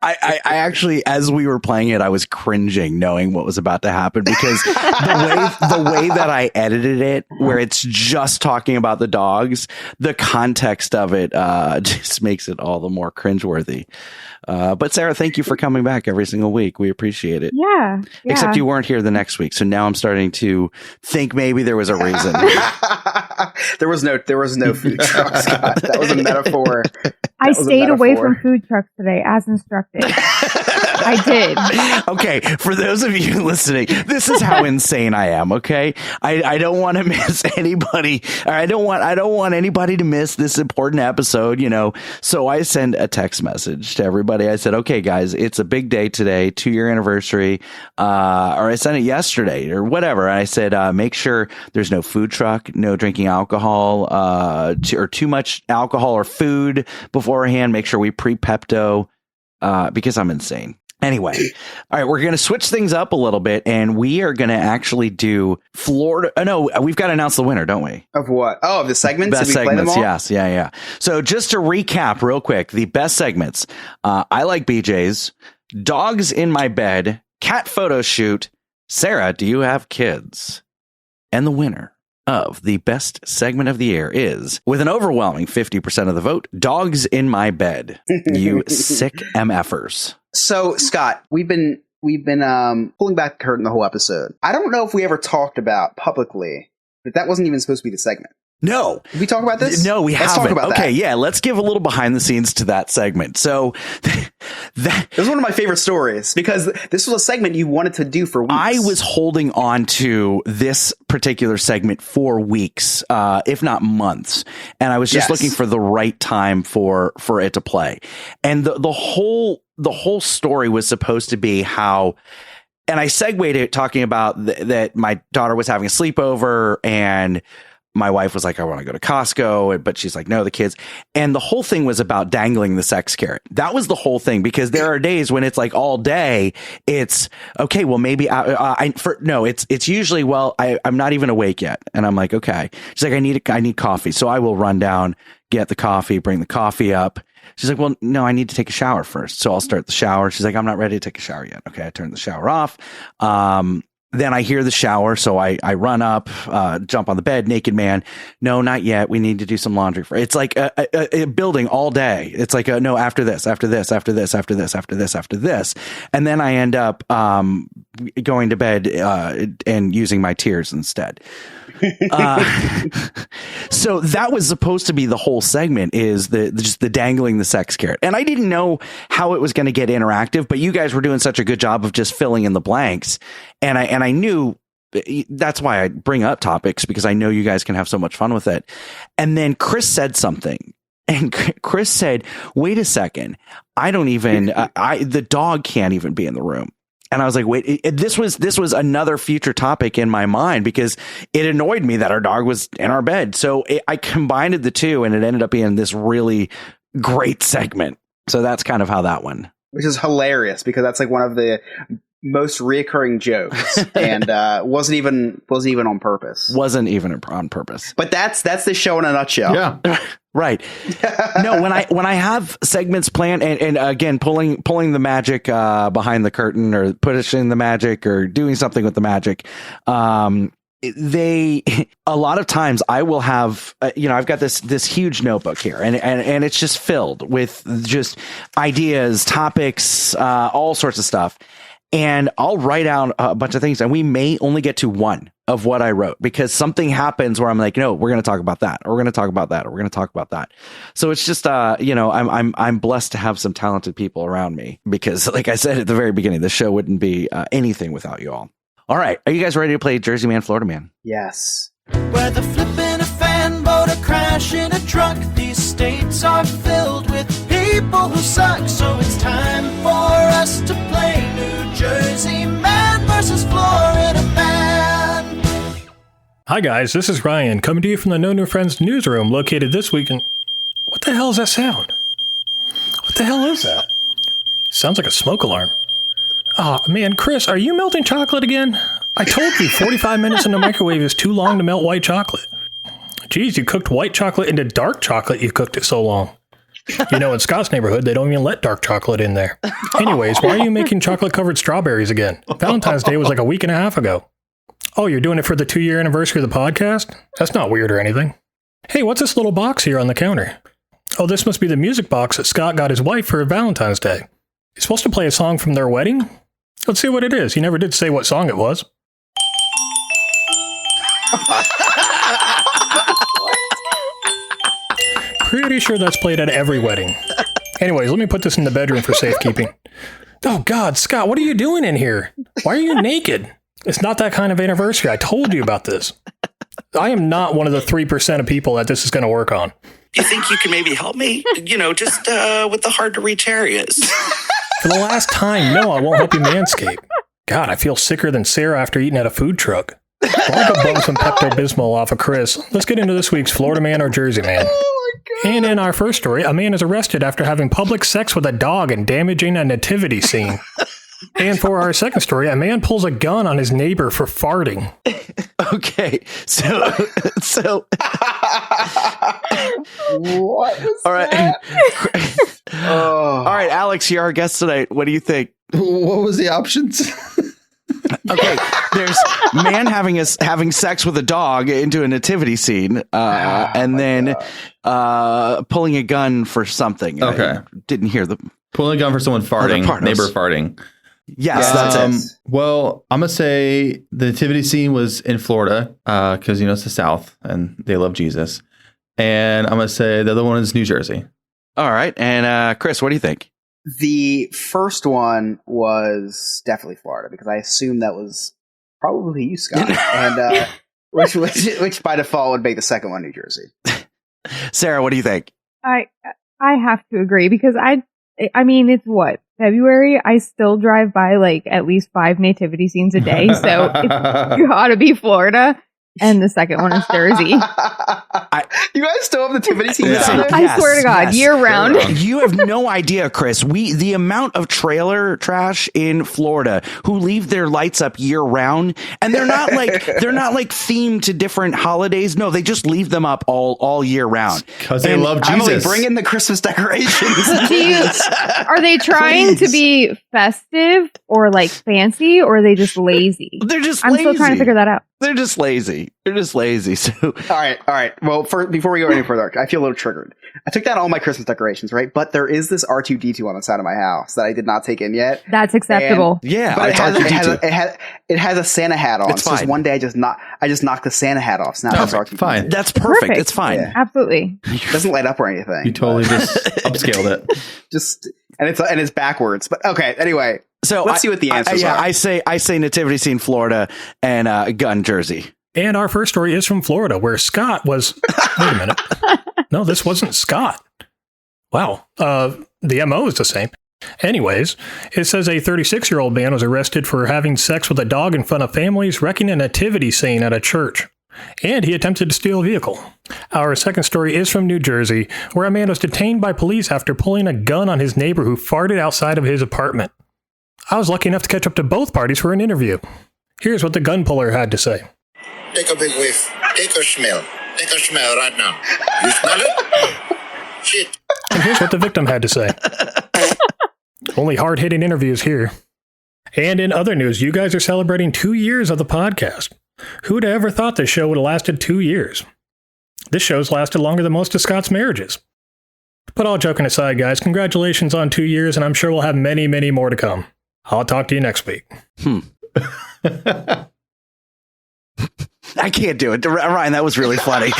I actually, as we were playing it, I was cringing knowing what was about to happen, because the way that I edited it, where it's just talking about the dogs, the context of it just makes it all the more cringeworthy. But Sarah, thank you for coming back every single week. We appreciate it. Yeah. Except you weren't here the next week, so now I'm starting to think maybe there was a reason. There was no food truck, Scott. That was a metaphor. I stayed away from food trucks today, as instructed. I did. Okay, for those of you listening, this is how insane I am. Okay, I don't want to miss anybody. I don't want anybody to miss this important episode. So I send a text message to everybody. I said, "Okay, guys, it's a big day today, 2-year anniversary." Or I sent it yesterday or whatever. And I said, make sure there's no food truck, no drinking alcohol, or too much alcohol or food beforehand. Make sure we pre-Pepto. Because I'm insane. Anyway, all right, we're going to switch things up a little bit, and we are going to actually do Florida. Oh, no, we've got to announce the winner, don't we? Of what? Oh, of the segments? Best segments, yes. Yeah. So just to recap real quick, the best segments. I Like BJ's, Dogs in My Bed, Cat Photo Shoot, Sarah, do you have kids? And the winner of the best segment of the year is, with an overwhelming 50% of the vote, Dogs in My Bed. You sick MFers. So, Scott, we've been pulling back the curtain the whole episode. I don't know if we ever talked about publicly that wasn't even supposed to be the segment. No. Did we talk about this? No, we Let's haven't. talk about okay, that. yeah, let's give a little behind the scenes to that segment. So it was one of my favorite stories because this was a segment you wanted to do for weeks. I was holding on to this particular segment for weeks, if not months. And I was just looking for the right time for it to play. And the whole story was supposed to be how, and I segued it talking about that my daughter was having a sleepover and my wife was like, I want to go to Costco, but she's like, no, the kids. And the whole thing was about dangling the sex carrot. That was the whole thing, because there are days when it's like all day. It's okay. Well, maybe it's usually, well, I'm not even awake yet. And I'm like, okay. She's like, I need coffee. So I will run down, get the coffee, bring the coffee up. She's like, well, no, I need to take a shower first. So I'll start the shower. She's like, I'm not ready to take a shower yet. Okay. I turn the shower off. Then I hear the shower. So I run up, jump on the bed, naked man. No, not yet. We need to do some laundry for It's like a building all day. It's like, no, after this. And then I end up going to bed and using my tears instead. So that was supposed to be the whole segment, is just the dangling the sex carrot. And I didn't know how it was going to get interactive, but you guys were doing such a good job of just filling in the blanks. And I knew that's why I bring up topics, because I know you guys can have so much fun with it. And then Chris said something. And Chris said, wait a second. I don't even, the dog can't even be in the room. And I was like, wait, this was another future topic in my mind, because it annoyed me that our dog was in our bed. So I combined the two, and it ended up being this really great segment. So that's kind of how that one. Which is hilarious, because that's like one of the most reoccurring jokes, and wasn't even on purpose. Wasn't even on purpose. But that's the show in a nutshell. Yeah. Right. No, when I have segments planned, and again, pulling the magic behind the curtain, or pushing the magic, or doing something with the magic, a lot of times I will have, I've got this huge notebook here, and it's just filled with just ideas, topics, all sorts of stuff. And I'll write out a bunch of things, and we may only get to one of what I wrote, because something happens where I'm like, no, we're going to talk about that, or we're going to talk about that, or we're going to talk about that. So it's just, I'm blessed to have some talented people around me, because like I said at the very beginning, the show wouldn't be anything without you all. All right. Are you guys ready to play Jersey Man, Florida Man? Yes. Whether flipping a fan boat or crashing a truck, these states are filled with people who suck. So it's time for us to play New Jersey Man versus Florida Man. Hi guys, this is Ryan, coming to you from the No New Friends newsroom, located this week in... What the hell is that sound? What the hell is that? Sounds like a smoke alarm. Oh man, Chris, are you melting chocolate again? I told you 45 minutes in the microwave is too long to melt white chocolate. Geez, you cooked white chocolate into dark chocolate, you cooked it so long. In Scott's neighborhood, they don't even let dark chocolate in there. Anyways, why are you making chocolate-covered strawberries again? Valentine's Day was like a week and a half ago. Oh, you're doing it for the 2-year anniversary of the podcast? That's not weird or anything. Hey, what's this little box here on the counter? Oh, this must be the music box that Scott got his wife for Valentine's Day. He's supposed to play a song from their wedding? Let's see what it is. He never did say what song it was. Pretty sure that's played at every wedding. Anyways, let me put this in the bedroom for safekeeping. Oh God, Scott, what are you doing in here? Why are you naked? It's not that kind of anniversary. I told you about this. I am not one of the 3% of people that this is going to work on. Do you think you can maybe help me? Just with the hard to reach areas. For the last time, no, I won't help you manscape. God, I feel sicker than Sarah after eating at a food truck. While I go bum some Pepto-Bismol off of Chris, let's get into this week's Florida Man or Jersey Man. And in our first story, a man is arrested after having public sex with a dog and damaging a nativity scene. And for our second story, a man pulls a gun on his neighbor for farting. Okay, so what is all right. that? All right, Alex, you're our guest tonight. What do you think? What was the options? Okay, there's man having sex with a dog into a nativity scene, and then pulling a gun for something. Okay. I didn't hear the pulling a gun for someone farting, neighbor farting. Yes, that's it. Well, I'm gonna say the nativity scene was in Florida because it's the South and they love Jesus, and I'm gonna say the other one is New Jersey. All right, and Chris, what do you think? The first one was definitely Florida because I assume that was probably you, Scott, and which by default would make the second one New Jersey. Sarah, what do you think? I have to agree because I mean, it's what, February? I still drive by like at least 5 nativity scenes a day, so it's gotta be Florida. And the second one is Jersey. You guys still have nativity scenes? I swear to God, year round. You have no idea, Chris. The amount of trailer trash in Florida who leave their lights up year round, and they're not like themed to different holidays. No, they just leave them up all year round because they love Jesus. Emily, bring in the Christmas decorations. Are they trying to be festive or like fancy, or are they just lazy? They're just I'm lazy. still trying to figure that out. They're just lazy. So all right. Well, before we go any further, I feel a little triggered. I took down all my Christmas decorations, right? But there is this R2-D2 on the side of my house that I did not take in yet. That's acceptable. But it has a Santa hat on. It's fine. So one day I just knocked the Santa hat off. So now it's R2-D2. Fine. That's perfect. It's fine. Yeah. Absolutely. It doesn't light up or anything. You totally just upscaled it. And it's backwards. But okay. Anyway. So let's see what the answers are. I say nativity scene Florida and gun Jersey. And our first story is from Florida, where Scott was. Wait a minute. No, this wasn't Scott. Wow. The MO is the same. Anyways, it says a 36-year-old man was arrested for having sex with a dog in front of families, wrecking a nativity scene at a church. And he attempted to steal a vehicle. Our second story is from New Jersey, where a man was detained by police after pulling a gun on his neighbor who farted outside of his apartment. I was lucky enough to catch up to both parties for an interview. Here's what the gun puller had to say. Take a big whiff. Take a smell. Take a smell right now. You smell it? Shit. And here's what the victim had to say. Only hard-hitting interviews here. And in other news, you guys are celebrating 2 years of the podcast. Who'd have ever thought this show would have lasted 2 years? This show's lasted longer than most of Scott's marriages. But all joking aside, guys, congratulations on 2 years, and I'm sure we'll have many, many more to come. I'll talk to you next week. I can't do it. Ryan, that was really funny. Ryan.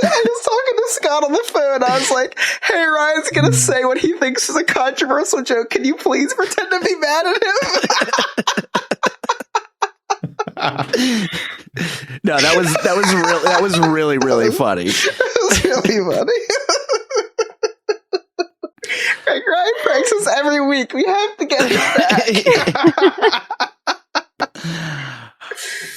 I was talking to Scott on the phone. I was like, hey, Ryan's going to say what he thinks is a controversial joke. Can you please pretend to be mad at him? No, that was really, really funny. It was really funny. Ryan pranks us every week. We have to get it back.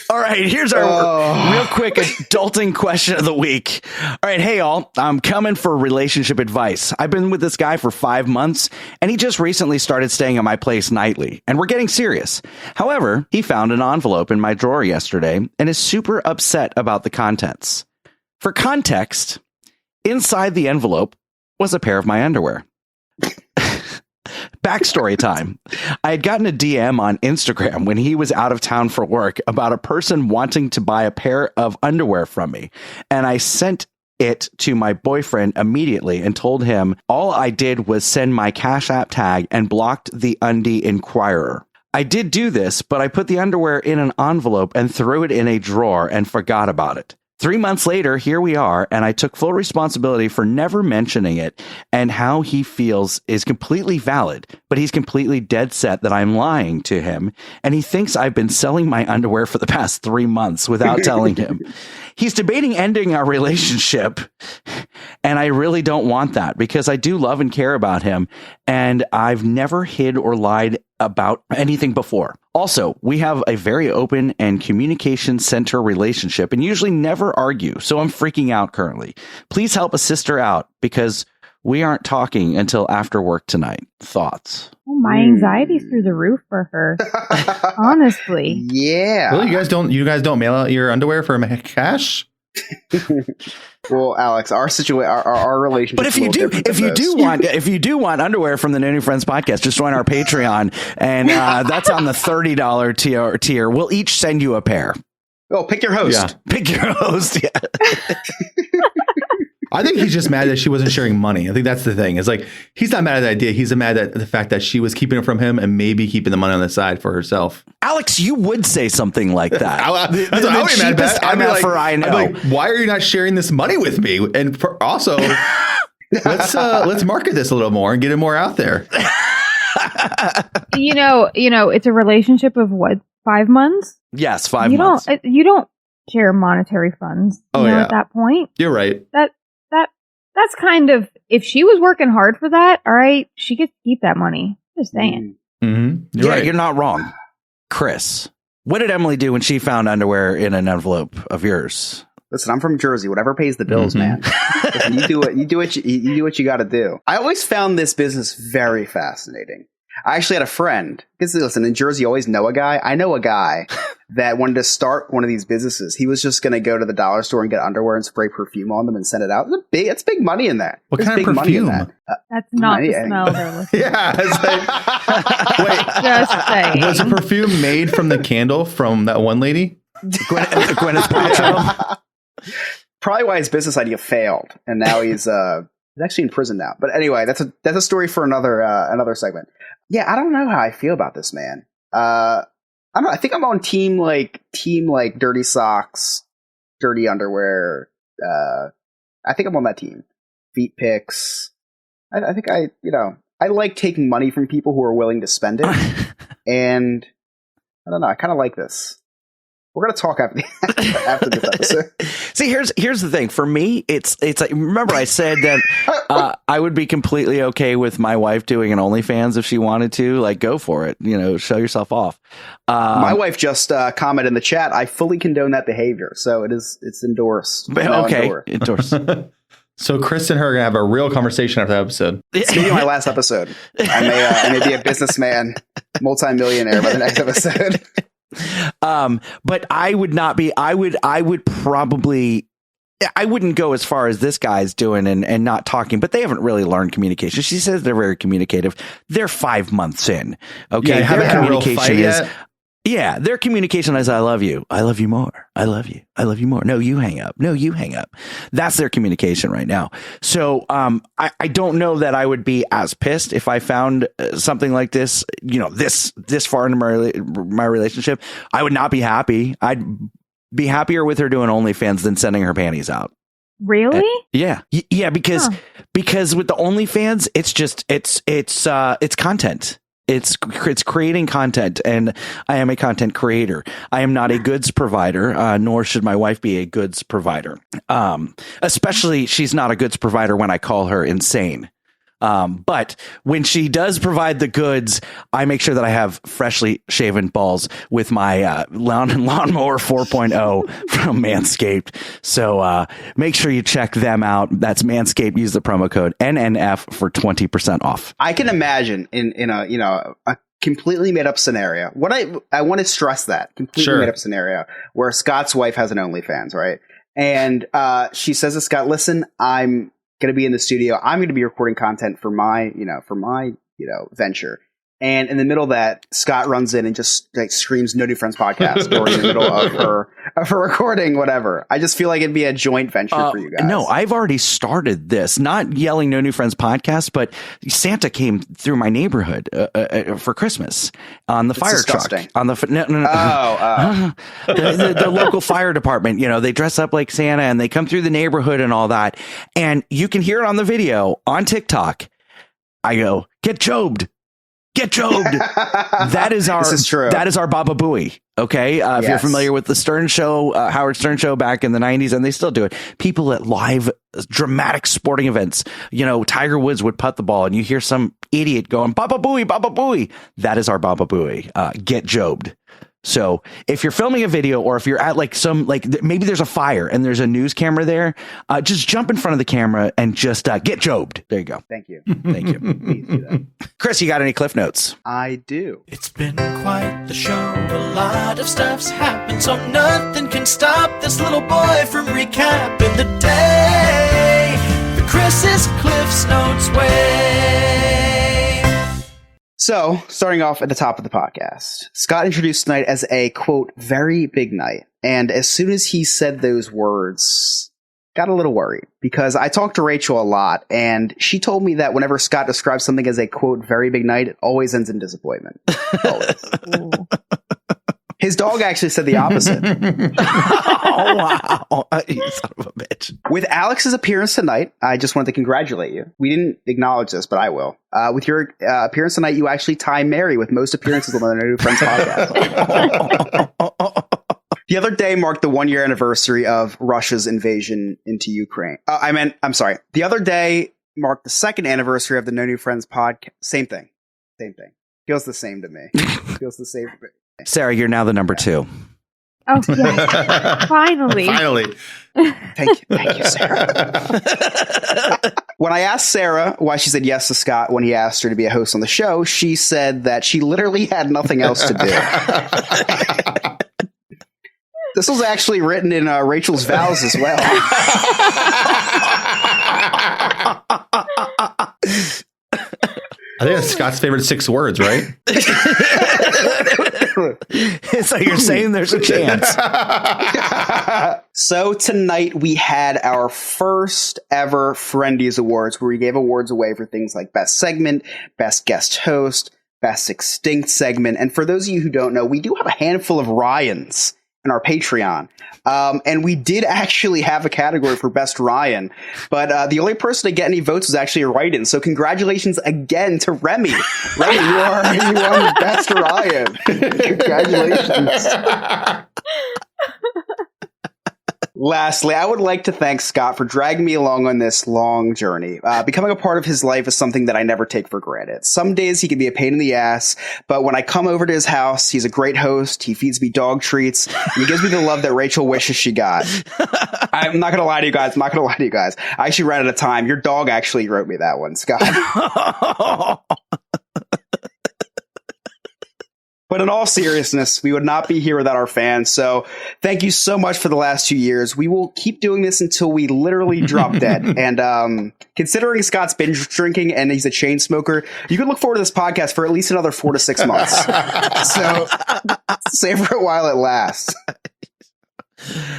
All right, here's our real quick adulting question of the week. All right, hey all, I'm coming for relationship advice. I've been with this guy for 5 months, and he just recently started staying at my place nightly, and we're getting serious. However, he found an envelope in my drawer yesterday and is super upset about the contents. For context, inside the envelope was a pair of my underwear. Backstory time. I had gotten a DM on Instagram when he was out of town for work about a person wanting to buy a pair of underwear from me. And I sent it to my boyfriend immediately and told him all I did was send my Cash App tag and blocked the undie inquirer. I did do this, but I put the underwear in an envelope and threw it in a drawer and forgot about it. 3 months later, here we are, and I took full responsibility for never mentioning it, and how he feels is completely valid, but he's completely dead set that I'm lying to him, and he thinks I've been selling my underwear for the past 3 months without telling him. He's debating ending our relationship, and I really don't want that because I do love and care about him, and I've never hid or lied about anything before. Also, we have a very open and communication center relationship and usually never argue, so I'm freaking out currently. Please help a sister out because we aren't talking until after work tonight. Thoughts? Oh, my anxiety's through the roof for her. Honestly. Yeah. Really, you guys don't mail out your underwear for cash? Well, Alex, our relationship. But if you do want underwear from the No New Friends podcast, just join our Patreon, and that's on the $30 tier. We'll each send you a pair. Oh, pick your host. Yeah. Pick your host. Yeah. I think he's just mad that she wasn't sharing money. I think that's the thing. It's like he's not mad at the idea. He's mad at the fact that she was keeping it from him and maybe keeping the money on the side for herself. Alex, you would say something like that. That's what I would be mad at. I'd be like, I know. I'd be like, why are you not sharing this money with me? And also, let's market this a little more and get it more out there. You know, it's a relationship of what, 5 months? Yes, 5 months. You don't share monetary funds. At that point. You're right. That's kind of, if she was working hard for that, all right, she gets to keep that money. Just saying. Mm-hmm. You're right. You're not wrong. Chris, what did Emily do when she found underwear in an envelope of yours? Listen, I'm from Jersey. Whatever pays the bills, man. Listen, you do what you got to do. I always found this business very fascinating. I actually had a friend, because listen, in Jersey, you always know a guy. I know a guy that wanted to start one of these businesses. He was just going to go to the dollar store and get underwear and spray perfume on them and send it out. It's big money in that. What kind of perfume? That's not the smell they're looking for. Yeah. Wait. Just saying. Was the perfume made from the candle from that one lady? Gwyneth Paltrow? Probably why his business idea failed, and now he's actually in prison now. But anyway, that's a story for another segment. Yeah, I don't know how I feel about this, man. I don't know. I think I'm on team dirty socks, dirty underwear. I think I'm on that team. Feet pics. I think I like taking money from people who are willing to spend it. And I don't know. I kind of like this. We're gonna talk after this episode. See, here's the thing. For me, it's like, remember I said that I would be completely okay with my wife doing an OnlyFans if she wanted to. Like, go for it. Show yourself off. My wife just commented in the chat. I fully condone that behavior, so it's endorsed. Okay, endorsed. So Chris and her are gonna have a real conversation after the episode. It's gonna be my last episode. I may be a businessman, multimillionaire by the next episode. But I would not be. I would probably. I wouldn't go as far as this guy's doing and not talking, but they haven't really learned communication. She says they're very communicative. They're 5 months in. Okay. Yeah, their communication is. Yeah, their communication is, I love you. I love you more. I love you. I love you more. No, you hang up. No, you hang up. That's their communication right now. So I don't know that I would be as pissed if I found something like this, this far into my relationship. I would not be happy. I'd be happier with her doing OnlyFans than sending her panties out. Really? Yeah. Yeah, because with the OnlyFans, it's just it's content. It's creating content, and I am a content creator. I am not a goods provider, nor should my wife be a goods provider. Especially, she's not a goods provider when I call her insane. But when she does provide the goods, I make sure that I have freshly shaven balls with my lawnmower 4.0 from Manscaped. So make sure you check them out. That's Manscaped. Use the promo code NNF for 20% off. I can imagine in a completely made up scenario. What I want to stress that completely made up scenario where Scott's wife has an OnlyFans, right? And she says to Scott, "Listen, I'm going to be in the studio. I'm going to be recording content for my venture." And in the middle of that, Scott runs in and just screams "No New Friends Podcast" or in the middle of her recording, whatever. I just feel like it'd be a joint venture for you guys. No, I've already started this. Not yelling "No New Friends Podcast," but Santa came through my neighborhood for Christmas on the fire truck. On the the local fire department. They dress up like Santa and they come through the neighborhood and all that. And you can hear it on the video on TikTok. I go, "Get jobed. Get jobed." That is our. This is true. That is our Baba Booey. Okay, if you're familiar with the Stern Show, Howard Stern Show back in the 90s, and they still do it. People at live dramatic sporting events, Tiger Woods would putt the ball, and you hear some idiot going "Baba Booey, Baba Booey." That is our Baba Booey. Get jobed. So if you're filming a video, or if you're at maybe there's a fire and there's a news camera there, just jump in front of the camera and just get jobed. There you go. Thank you. Thank you. Please do that. Chris, you got any Cliff Notes? I do. It's been quite the show. A lot of stuff's happened, so nothing can stop this little boy from recapping the day the Chris's Cliff's Notes way. So, starting off at the top of the podcast, Scott introduced tonight as a, quote, very big night. And as soon as he said those words, got a little worried because I talked to Rachel a lot and she told me that whenever Scott describes something as a, quote, very big night, it always ends in disappointment. His dog actually said the opposite. Oh, wow. You son of a bitch. With Alex's appearance tonight, I just wanted to congratulate you. We didn't acknowledge this, but I will. With your appearance tonight, you actually tie Mary with most appearances on the No New Friends podcast. The other day marked the 1-year anniversary of Russia's invasion into Ukraine. I'm sorry. The other day marked the 2nd anniversary of the No New Friends podcast. Same thing. Feels the same to me. Feels the same. Sarah, you're now the number 2. Oh, yes. Finally. Thank you, Sarah. When I asked Sarah why she said yes to Scott when he asked her to be a host on the show, she said that she literally had nothing else to do. This was actually written in Rachel's vows as well. I think that's Scott's favorite 6 words, right? So you're saying there's a chance. So tonight we had our first ever Friendies Awards, where we gave awards away for things like Best Segment, Best Guest Host, Best Extinct Segment. And for those of you who don't know, we do have a handful of Ryans in our Patreon. And we did actually have a category for Best Ryan, but the only person to get any votes was actually a write-in. So congratulations again to Remy. Remy, you are the Best Ryan. Congratulations. Lastly, I would like to thank Scott for dragging me along on this long journey. Becoming a part of his life is something that I never take for granted. Some days he can be a pain in the ass, but when I come over to his house, he's a great host. He feeds me dog treats, and he gives me the love that Rachel wishes she got. I'm not going to lie to you guys. I actually ran out of time. Your dog actually wrote me that one, Scott. But in all seriousness, we would not be here without our fans. So thank you so much for the last 2 years. We will keep doing this until we literally drop dead. And considering Scott's binge drinking and he's a chain smoker, you can look forward to this podcast for at least another 4 to 6 months. So savor it while it lasts.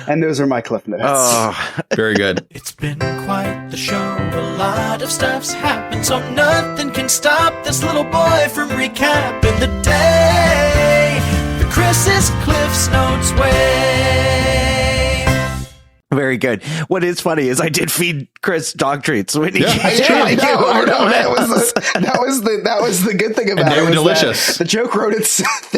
And those are my Cliff Notes. Oh, very good. It's been quite the show. A lot of stuff's happened, so nothing can stop this little boy from recapping the day the Chris's Cliff's Notes way. Very good. What is funny is I did feed Chris dog treats when he that was the good thing about it. And they were delicious. The joke wrote itself.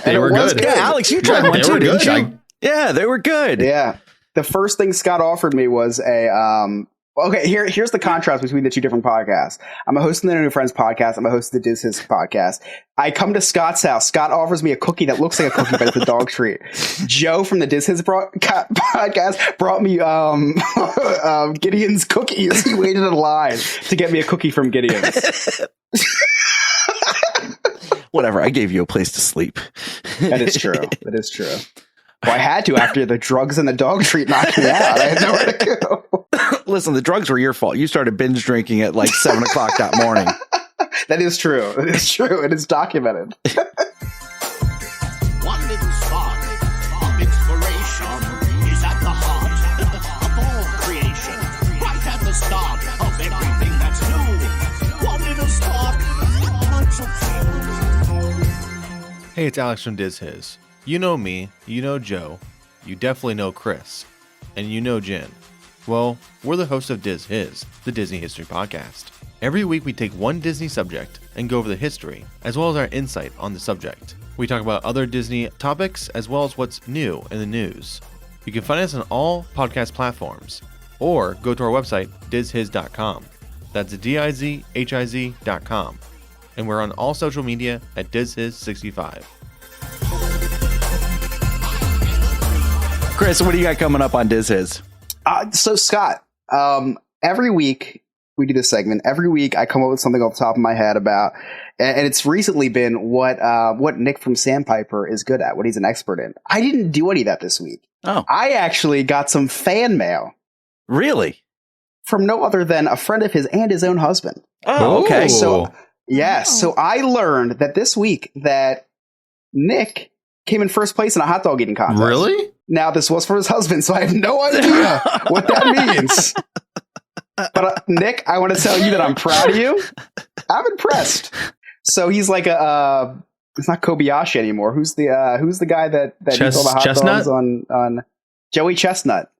They were good. Yeah, Alex, you tried one too, didn't you? Yeah, they were good. Yeah. The first thing Scott offered me was here's the contrast between the two different podcasts. I'm a host of the No New Friends podcast. I'm a host of the Diz His podcast. I come to Scott's house. Scott offers me a cookie that looks like a cookie, but it's a dog treat. Joe from the Diz His podcast brought me Gideon's cookies. He waited in line to get me a cookie from Gideon's. Whatever. I gave you a place to sleep. That is true. Well, I had to after the drugs and the dog treat knocked me out. I had nowhere to go. Listen, the drugs were your fault. You started binge drinking at like 7 o'clock that morning. That is true. It is true. It is documented. One little spark of inspiration is at the heart of all creation. Right at the start of everything that's new. One little spark. Hey, it's Alex from Diz His. You know me, you know Joe, you definitely know Chris, and you know Jen. Well, we're the hosts of Diz His, the Disney History Podcast. Every week we take one Disney subject and go over the history, as well as our insight on the subject. We talk about other Disney topics, as well as what's new in the news. You can find us on all podcast platforms, or go to our website, dizhiz.com. That's DIZHIZ.com. And we're on all social media at DizHiz65. Chris, what do you got coming up on Diz His? So Scott, every week we do this segment every week. I come up with something off the top of my head about, and it's recently been what Nick from Sandpiper is good at, what he's an expert in. I didn't do any of that this week. Oh, I actually got some fan mail. Really? From no other than a friend of his and his own husband. Oh, okay. So, yes. So I learned that this week that Nick came in first place in a hot dog eating contest. Really? Now, this was for his husband, so I have no idea what that means. But Nick, I want to tell you that I'm proud of you. I'm impressed. So he's like it's not Kobayashi anymore. Who's the guy that eats all the hot Chestnut? dogs on Joey Chestnut?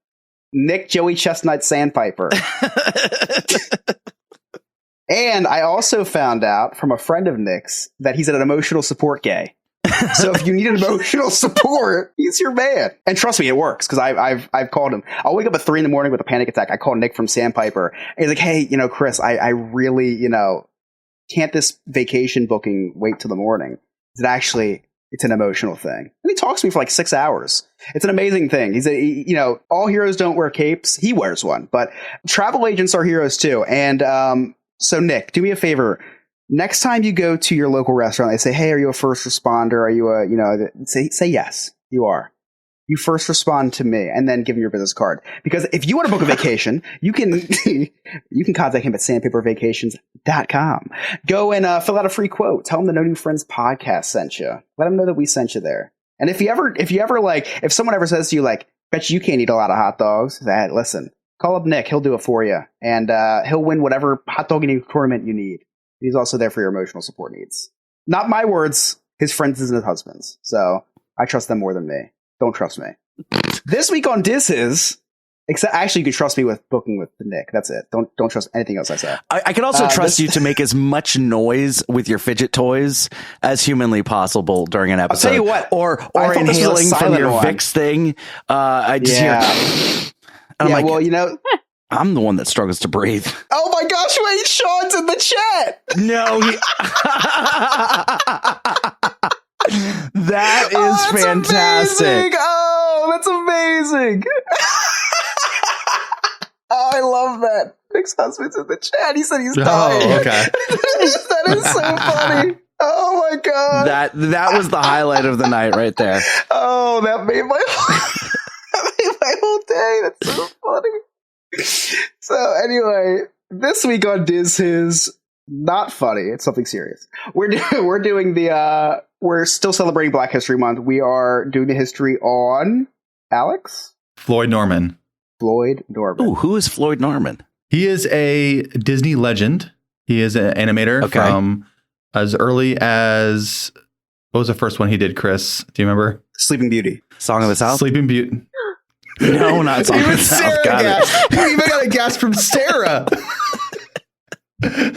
Nick Joey Chestnut Sandpiper. And I also found out from a friend of Nick's that he's an emotional support gay. So if you need emotional support, he's your man. And trust me, it works because I've called him. I'll wake up at 3 a.m. with a panic attack. I call Nick from Sandpiper. And he's like, hey, Chris, I really, can't this vacation booking wait till the morning? Is it actually, it's an emotional thing. And he talks to me for like 6 hours. It's an amazing thing. All heroes don't wear capes. He wears one, but travel agents are heroes too. And so Nick, do me a favor. Next time you go to your local restaurant, they say, hey, are you a first responder? Are you say yes, you are. You first respond to me and then give him your business card. Because if you want to book a vacation, you can contact him at sandpapervacations.com. Go and fill out a free quote. Tell him the No New Friends podcast sent you. Let him know that we sent you there. And if someone ever says to you, like, bet you can't eat a lot of hot dogs, hey, listen, call up Nick. He'll do it for you. And he'll win whatever hot dog eating tournament you need. He's also there for your emotional support needs. Not my words, his friends and his husbands. So I trust them more than me. Don't trust me. This week on Disses, actually, you can trust me with booking with Nick. That's it. Don't trust anything else I say. I can also trust you to make as much noise with your fidget toys as humanly possible during an episode. I'll tell you what. Or inhaling from your Vicks thing. I just hear. I'm like, well, I'm the one that struggles to breathe. Oh my gosh, wait, Sean's in the chat. No, that is fantastic. Amazing. Oh, that's amazing. Oh, I love that. Nick's husband's in the chat. He said he's dying. Oh, okay. That is so funny. Oh my god. That was the highlight of the night right there. Oh, that made my whole day. That's so funny. So anyway, this week on Disses, not funny. It's something serious. We're doing we're still celebrating Black History Month. We are doing the history on Alex? Floyd Norman. Ooh, who is Floyd Norman? He is a Disney legend. He is an animator from as early as, what was the first one he did, Chris? Do you remember? Sleeping Beauty. Song of the South? Sleeping Beauty. No, not Song of the South. Got it. We even got a gasp from Sarah. It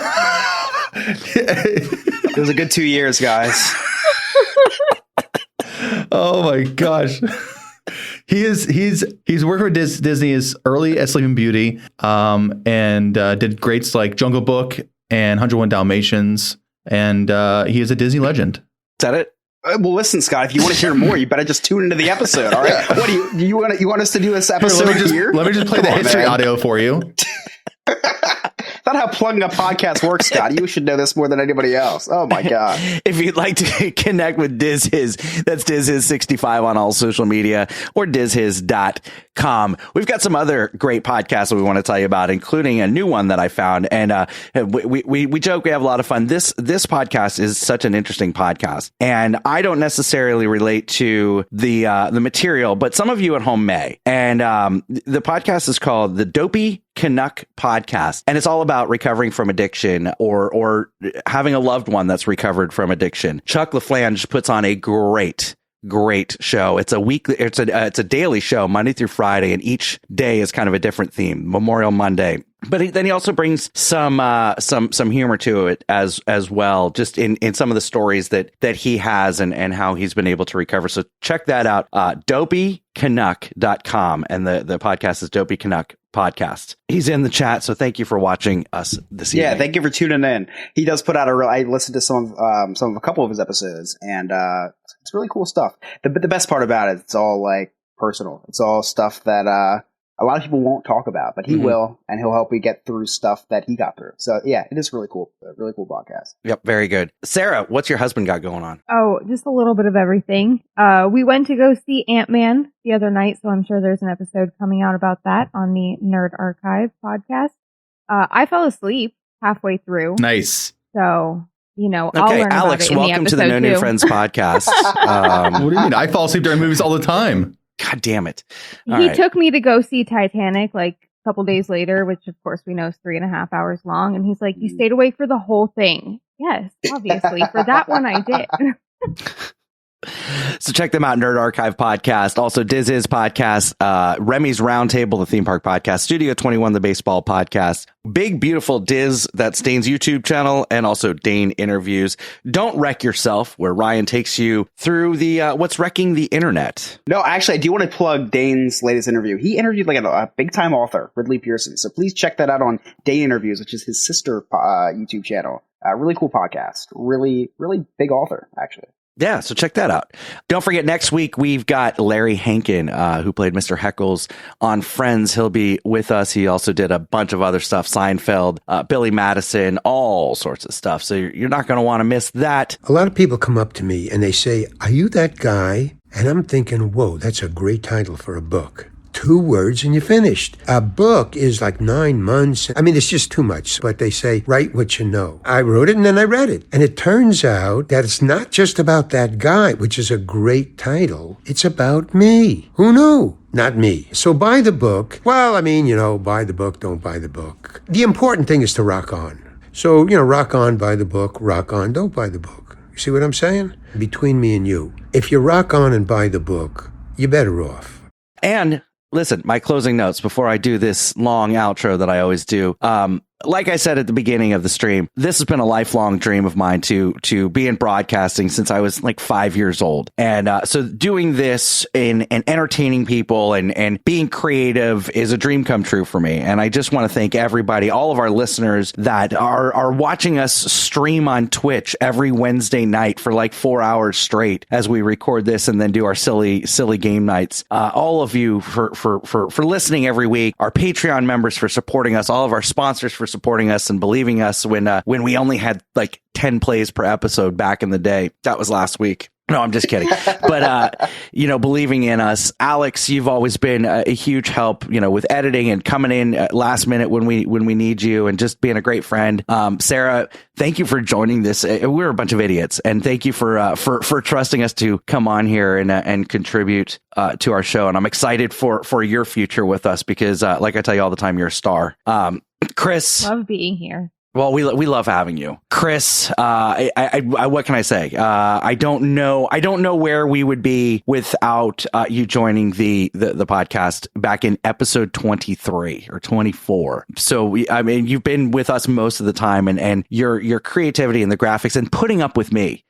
was a good 2 years, guys. Oh my gosh. He's worked for Disney as early as Sleeping Beauty, and did greats like Jungle Book and 101 Dalmatians, and he is a Disney legend. Is that it? Well, listen, Scott. If you want to hear more, you better just tune into the episode. All right. What do you want us to do this episode here? Let me just play the history audio for you. That's not how plugging a podcast works, Scott. You should know this more than anybody else. Oh my god! If you'd like to connect with DizHiz, that's DizHiz65 on all social media or DizHiz.com. We've got some other great podcasts that we want to tell you about, including a new one that I found. And we joke we have a lot of fun. This podcast is such an interesting podcast, and I don't necessarily relate to the material, but some of you at home may. And the podcast is called The Dopey Canuck Podcast, and it's all about recovering from addiction or having a loved one that's recovered from addiction. Chuck LaFlange puts on a great show. It's a daily show, Monday through Friday, and each day is kind of a different theme. Memorial Monday. But then he also brings some humor to it as well, just in some of the stories that he has and how he's been able to recover. So check that out. dopeycanuck.com, and the podcast is Dopey Canuck Podcast. He's in the chat, so thank you for watching us this evening. Yeah, thank you for tuning in. He does put out I listened to a couple of his episodes, and it's really cool stuff. The best part about it, it's all like personal. It's all stuff that a lot of people won't talk about, but he will, and he'll help you get through stuff that he got through. So yeah, it is really cool. A really cool podcast. Yep, very good. Sarah, what's your husband got going on? Oh, just a little bit of everything. We went to go see Ant-Man the other night, so I'm sure there's an episode coming out about that on the Nerd Archive podcast. I fell asleep halfway through. Nice. So, I'll Okay, learn Alex, about it in welcome the to the No episode, New too. Friends podcast. What do you mean? I fall asleep during movies all the time. God damn it. He took me to go see Titanic like a couple days later, which of course we know is 3.5 hours long. And he's like, you stayed awake for the whole thing. Yes, obviously. For that one, I did. So check them out, Nerd Archive Podcast. Also, Diz's podcast, Remy's Roundtable, the theme park podcast, Studio 21, the baseball podcast, Big Beautiful Diz, that's Dane's YouTube channel, and also Dane Interviews. Don't Wreck Yourself, where Ryan takes you through the what's wrecking the internet. No, actually, I do want to plug Dane's latest interview. He interviewed like a big-time author, Ridley Pearson. So please check that out on Dane Interviews, which is his sister YouTube channel. Really cool podcast. Really, really big author, actually. Yeah, so check that out. Don't forget, next week we've got Larry Hankin, who played Mr. Heckles on Friends. He'll be with us. He also did a bunch of other stuff, Seinfeld, Billy Madison, all sorts of stuff. So you're not going to want to miss that. A lot of people come up to me and they say, "Are you that guy?" And I'm thinking, whoa, that's a great title for a book. 2 words and you're finished. A book is like 9 months. I mean, it's just too much. But they say, write what you know. I wrote it and then I read it. And it turns out that it's not just about that guy, which is a great title. It's about me. Who knew? Not me. So buy the book. Well, I mean, buy the book, don't buy the book. The important thing is to rock on. So, rock on, buy the book, rock on, don't buy the book. You see what I'm saying? Between me and you, if you rock on and buy the book, you're better off. And listen, my closing notes before I do this long outro that I always do. Like I said at the beginning of the stream, this has been a lifelong dream of mine to be in broadcasting since I was like 5 years old. And so doing this and entertaining people and being creative is a dream come true for me. And I just want to thank everybody, all of our listeners that are watching us stream on Twitch every Wednesday night for like 4 hours straight as we record this and then do our silly game nights. All of you for listening every week, our Patreon members for supporting us, all of our sponsors for supporting us and believing us when we only had like 10 plays per episode back in the day. That was last week. No, I'm just kidding. But, believing in us. Alex, you've always been a huge help, with editing and coming in last minute when we need you and just being a great friend. Sarah, thank you for joining this. We're a bunch of idiots, and thank you for trusting us to come on here and contribute to our show. And I'm excited for your future with us because, like I tell you all the time, you're a star. Chris, love being here. Well, we love having you, Chris. I what can I say? I don't know where we would be without you joining the podcast back in episode 23 or 24. So you've been with us most of the time, and your creativity and the graphics and putting up with me.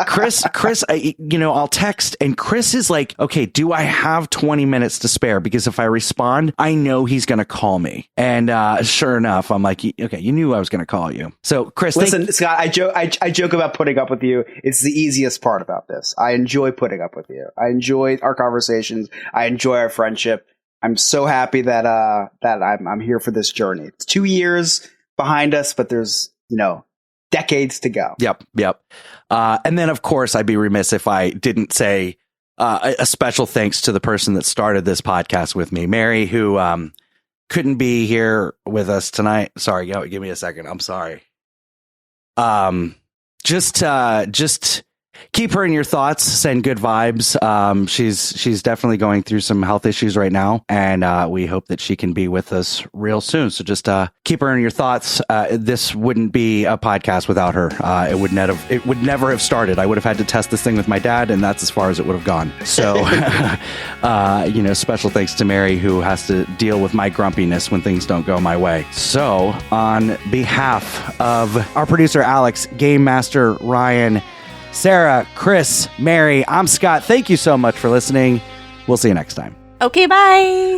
Chris, I'll text, and Chris is like, okay, do I have 20 minutes to spare? Because if I respond, I know he's going to call me. And sure enough, I'm like, okay, you knew I was going to call you. So, Chris, listen, Scott, I joke about putting up with you. It's the easiest part about this. I enjoy putting up with you. I enjoy our conversations. I enjoy our friendship. I'm so happy that I'm here for this journey. It's 2 years behind us, but there's decades to go. Yep. And then, of course, I'd be remiss if I didn't say a special thanks to the person that started this podcast with me, Mary, who couldn't be here with us tonight. Sorry, give me a second. I'm sorry. Just keep her in your thoughts. Send good vibes. She's definitely going through some health issues right now, and we hope that she can be with us real soon. So just keep her in your thoughts. This wouldn't be a podcast without her. It would never have started. I would have had to test this thing with my dad, and that's as far as it would have gone. So, special thanks to Mary, who has to deal with my grumpiness when things don't go my way. So, on behalf of our producer Alex, Game Master Ryan, Sarah, Chris, Mary, I'm Scott. Thank you so much for listening. We'll see you next time. Okay, bye.